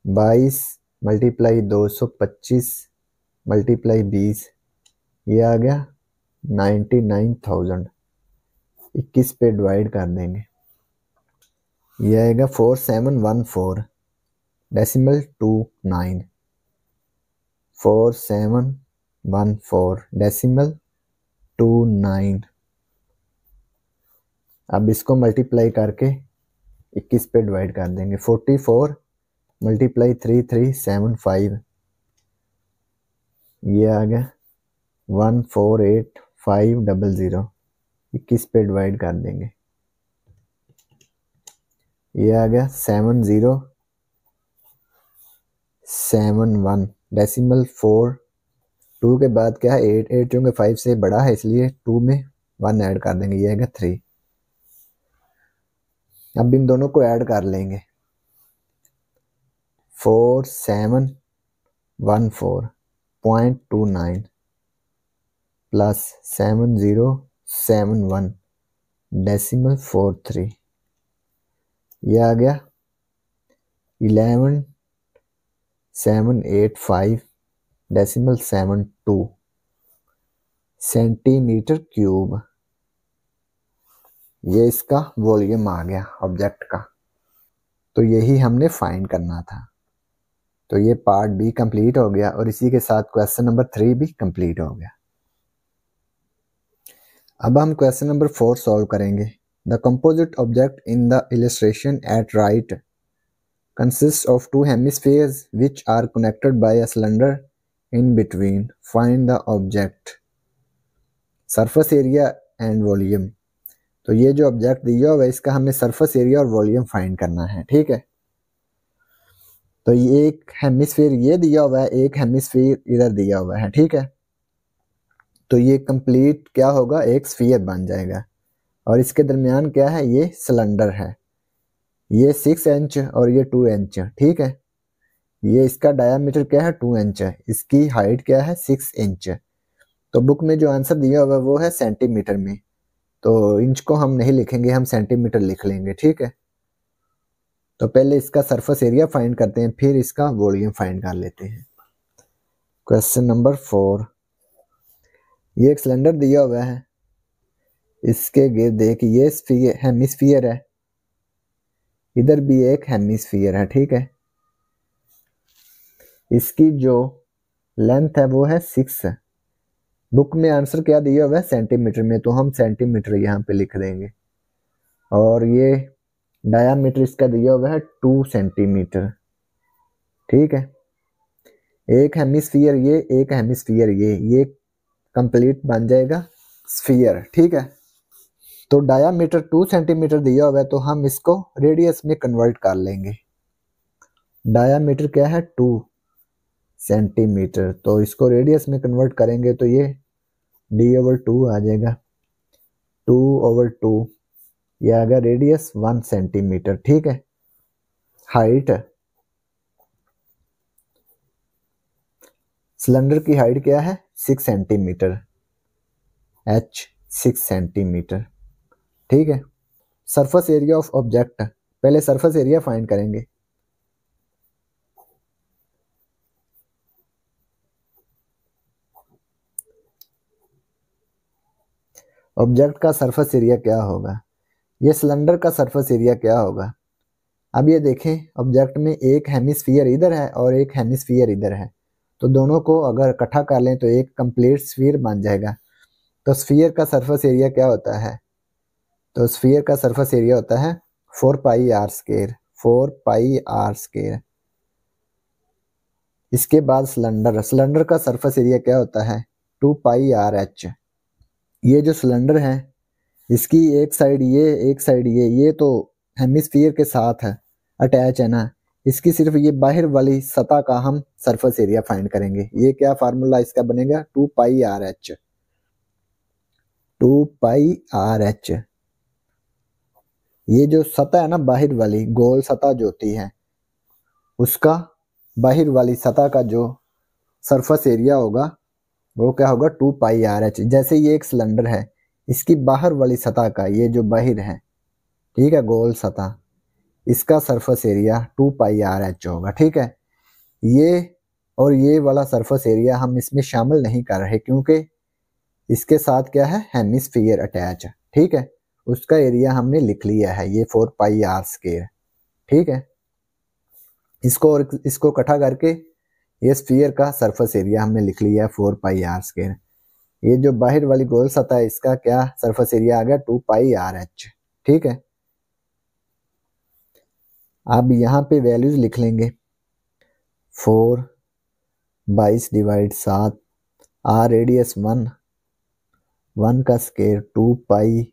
A: 22 मल्टीप्लाई 225 मल्टीप्लाई 20 ये आ गया 99,000, 21 पे डिवाइड कर देंगे ये आएगा 4714 डेसिमल 29, 4714 डेसिमल 29। अब इसको मल्टीप्लाई करके 21 पे डिवाइड कर देंगे, 44 मल्टीप्लाई 3375 ये आ गया 148500, 21 पे डिवाइड कर देंगे ये आ गया 7071 डेसिमल 4, 2 के बाद क्या है 8 चूँकि 5 से बड़ा है इसलिए 2 में 1 ऐड कर देंगे ये आएगा 3। अब इन दोनों को ऐड कर लेंगे 4714.29 प्लस 7071 डेसिमल 43 ये आ गया 11785 डेसिमल 72 सेंटीमीटर क्यूब। ये इसका वॉल्यूम आ गया ऑब्जेक्ट का, तो यही हमने फाइंड करना था। तो ये पार्ट बी कंप्लीट हो गया और इसी के साथ क्वेश्चन नंबर 3 भी कंप्लीट हो गया। अब हम क्वेश्चन नंबर 4 सॉल्व करेंगे। The composite object in the illustration at right consists of two hemispheres which are connected by a cylinder in between. Find the object, surface area and volume। तो ये जो ऑब्जेक्ट दिया हुआ है इसका हमें सरफेस एरिया और वॉल्यूम फाइंड करना है, ठीक है। तो ये एक हेमिस्फीयर ये दिया हुआ है, एक हेमिस्फीयर इधर दिया हुआ है, ठीक है। तो ये कंप्लीट क्या होगा, एक स्फीयर बन जाएगा और इसके दरमियान क्या है, ये सिलेंडर है। ये 6 इंच और ये 2 इंच, ठीक है। ये इसका डायामीटर क्या है, 2 इंच है, इसकी हाइट क्या है, 6 इंच। तो बुक में जो आंसर दिया हुआ है वो है सेंटीमीटर में, तो इंच को हम नहीं लिखेंगे, हम सेंटीमीटर लिख लेंगे, ठीक है। तो पहले इसका सरफेस एरिया फाइंड करते हैं, फिर इसका वॉल्यूम फाइंड कर लेते हैं। क्वेश्चन नंबर 4, ये एक सिलेंडर दिया हुआ है, इसके गिर्द देख ये हेमिस्फीयर है, इधर भी एक हेमिस्फीयर है, ठीक है। इसकी जो लेंथ है वो है 6 है। बुक में आंसर क्या दिया हुआ है, सेंटीमीटर में, तो हम सेंटीमीटर यहाँ पे लिख देंगे। और ये डायामीटर इसका दिया हुआ है 2 सेंटीमीटर, ठीक है। एक हेमिस्फीयर ये, एक हेमिस्फीयर ये कंप्लीट बन जाएगा स्फीयर, ठीक है। तो डायामीटर 2 सेंटीमीटर दिया हुआ है तो हम इसको रेडियस में कन्वर्ट कर लेंगे। डायामीटर क्या है, 2 सेंटीमीटर, तो इसको रेडियस में कन्वर्ट करेंगे तो ये d/2 आ जाएगा, 2/2, ये आ गया रेडियस 1 सेंटीमीटर, ठीक है। हाइट, सिलेंडर की हाइट क्या है, 6 सेंटीमीटर, h 6 सेंटीमीटर, ठीक है। सरफेस एरिया ऑफ ऑब्जेक्ट, पहले सरफेस एरिया फाइंड करेंगे। ऑब्जेक्ट का सरफेस एरिया क्या होगा, ये सिलेंडर का सरफेस एरिया क्या होगा। अब ये देखें, ऑब्जेक्ट में एक हेमिस्फीयर इधर है और एक हेमिस्फीयर इधर है, तो दोनों को अगर इकट्ठा कर लें तो एक कंप्लीट स्फीयर बन जाएगा। तो स्फीयर का सरफेस एरिया क्या होता है, तो स्फीयर का सरफेस एरिया होता है 4πr², 4πr²। इसके बाद सिलेंडर का सरफेस एरिया क्या होता है, 2πrh। ये जो सिलेंडर है इसकी एक साइड ये, एक साइड ये तो हेमिस्फीयर के साथ है, अटैच है ना। इसकी सिर्फ ये बाहर वाली सतह का हम सरफेस एरिया फाइंड करेंगे। ये क्या फार्मूला इसका बनेगा, 2πrh, 2πrh। ये जो सतह है ना बाहर वाली गोल सतह जो होती है, उसका बाहर वाली सतह का जो सरफेस एरिया होगा वो क्या होगा, 2πrh। जैसे ये एक सिलेंडर है, इसकी बाहर वाली सतह का, ये जो बाहर है, ठीक है, गोल सतह, इसका सरफेस एरिया 2πrh होगा, ठीक है। ये और ये वाला सरफेस एरिया हम इसमें शामिल नहीं कर रहे क्योंकि इसके साथ क्या है, हेमिस्फीयर अटैच, ठीक है। उसका एरिया हमने लिख लिया है, ये 4πr², ठीक है। इसको और इसको इकट्ठा करके ये स्फीयर का सरफेस एरिया हमने लिख लिया है 4πr²। ये जो बाहर वाली गोल सतह है इसका क्या सरफेस एरिया आ गया, 2πrh, ठीक है। अब यहाँ पे वैल्यूज लिख लेंगे, 4 22/7, r रेडियस 1, 1 का स्क्वायर 2π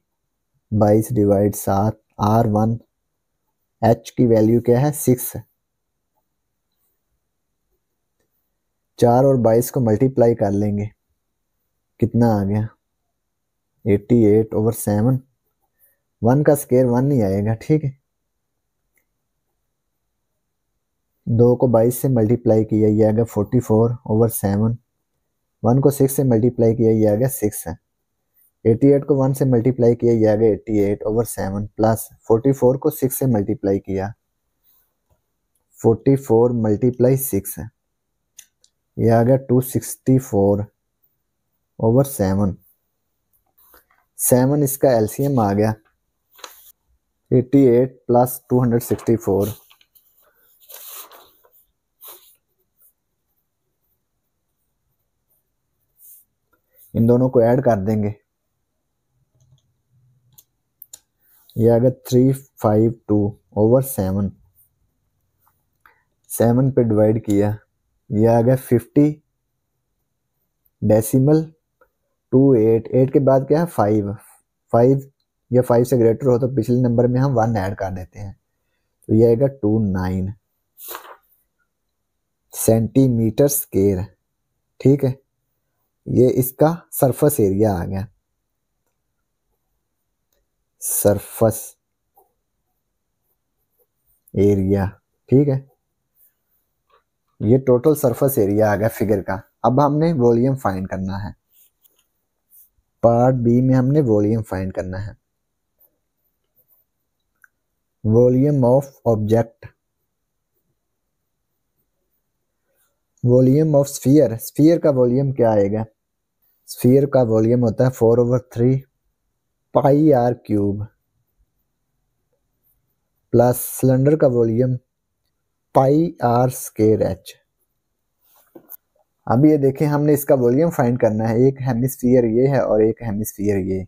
A: 22/7, r1, h की वैल्यू क्या है, 6। 4 और 22 को मल्टीप्लाई कर लेंगे, कितना आ गया, 88/7। 1 का स्क्वायर 1 नहीं आएगा, ठीक है। 2 को 22 से मल्टीप्लाई किया, ये आ गया 44/7। 1 को 6 से मल्टीप्लाई किया, ये आ गया 6 है। 88 को 1 से मल्टीप्लाई किया, ये आ गया 88/7 प्लस 44 को 6 से मल्टीप्लाई किया, 44 × 6 है, ये आ गया 264/7। 7 इसका एलसीएम आ गया, 88 + 264, इन दोनों को ऐड कर देंगे, ये आ गया 352/7। 7 पे डिवाइड किया, ये आ गया 50.28। 8 के बाद क्या है 5, 5 या 5 से ग्रेटर हो तो पिछले नंबर में हम 1 ऐड कर देते हैं, तो ये आएगा 29 सेंटीमीटर स्क्वायर। ठीक है, ये इसका सरफेस एरिया आ गया, सरफेस एरिया। ठीक है, ये टोटल सरफेस एरिया आ गया फिगर का। अब हमने वॉल्यूम फाइंड करना है, पार्ट बी में हमने वॉल्यूम फाइंड करना है। Volume of object, volume of sphere, sphere का वॉल्यूम क्या आएगा? स्फीयर का वॉल्यूम होता है 4/3 pi are cube, plus cylinder का volume pi are square H. अब ये देखें, हमने इसका वॉल्यूम फाइंड करना है, एक हेमिस्फीयर ये है और एक हेमिस्फीयर ये,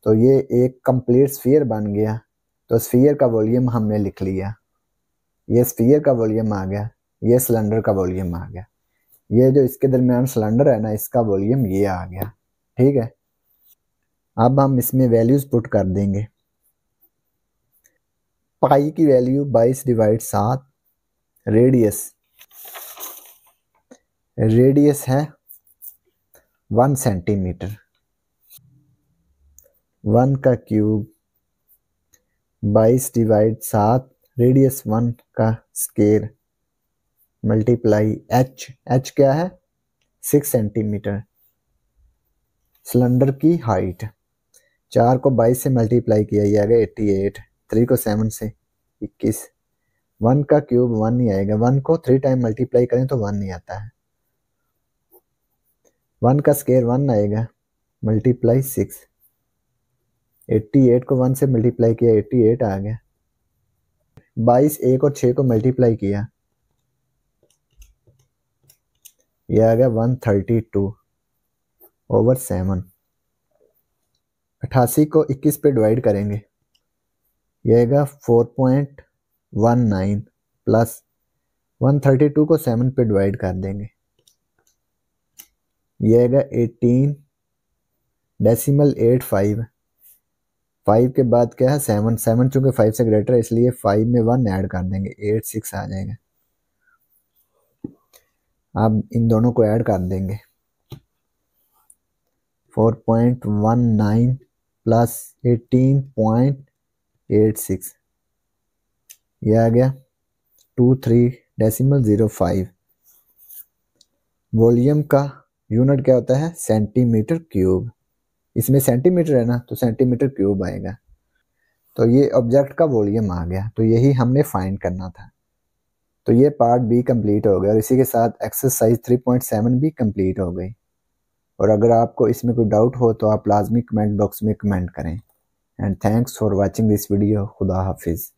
A: तो ये एक कंप्लीट स्फीयर बन गया। तो स्फीयर का वॉल्यूम हमने लिख लिया, ये स्फीयर का वॉल्यूम आ गया, ये सिलेंडर का वॉल्यूम आ गया, ये जो इसके दरमियान सिलेंडर है ना, इसका वॉल्यूम ये आ गया। ठीक है, अब हम इसमें वैल्यूज पुट कर देंगे। पाई की वैल्यू 22/7, रेडियस, रेडियस है 1 सेंटीमीटर, 1 का क्यूब 22/7, रेडियस 1 का स्क्वायर मल्टीप्लाई एच, एच क्या है 6 सेंटीमीटर, सिलेंडर की हाइट। 4 को 22 से मल्टीप्लाई किया, ये आ गया 88, 3 को 7 से 21, 1 का क्यूब 1 नहीं आएगा, 1 को 3 टाइम मल्टीप्लाई करें तो 1 नहीं आता है, 1 का स्क्वायर 1 आएगा, मल्टीप्लाई 6, 88 को 1 से मल्टीप्लाई किया 88 आ गया, 22 1 और 6 को मल्टीप्लाई किया, यह आ गया 132/7। 88 को 21 पे डिवाइड करेंगे, यह आएगा 4.19, प्लस 132 को 7 पे डिवाइड कर देंगे, यह आएगा 18.85। 5 के बाद क्या है 7, 7 चूंकि 5 से ग्रेटर है इसलिए 5 में 1 ऐड कर देंगे, 86 आ जाएगा। अब इन दोनों को ऐड कर देंगे, 4.19 प्लस 18.86, यह आ गया 23.05। वॉल्यूम का यूनिट क्या होता है सेंटीमीटर क्यूब, इसमें सेंटीमीटर है ना तो सेंटीमीटर क्यूब आएगा। तो ये ऑब्जेक्ट का वॉल्यूम आ गया, तो यही हमने फाइंड करना था। तो ये पार्ट बी कंप्लीट हो गया और इसी के साथ एक्सरसाइज 3.7 भी कंप्लीट हो गई। और अगर आपको इसमें कोई डाउट हो तो आप लाजमी कमेंट बॉक्स में कमेंट करें। And thanks for watching this video. खुदा हाफिज़।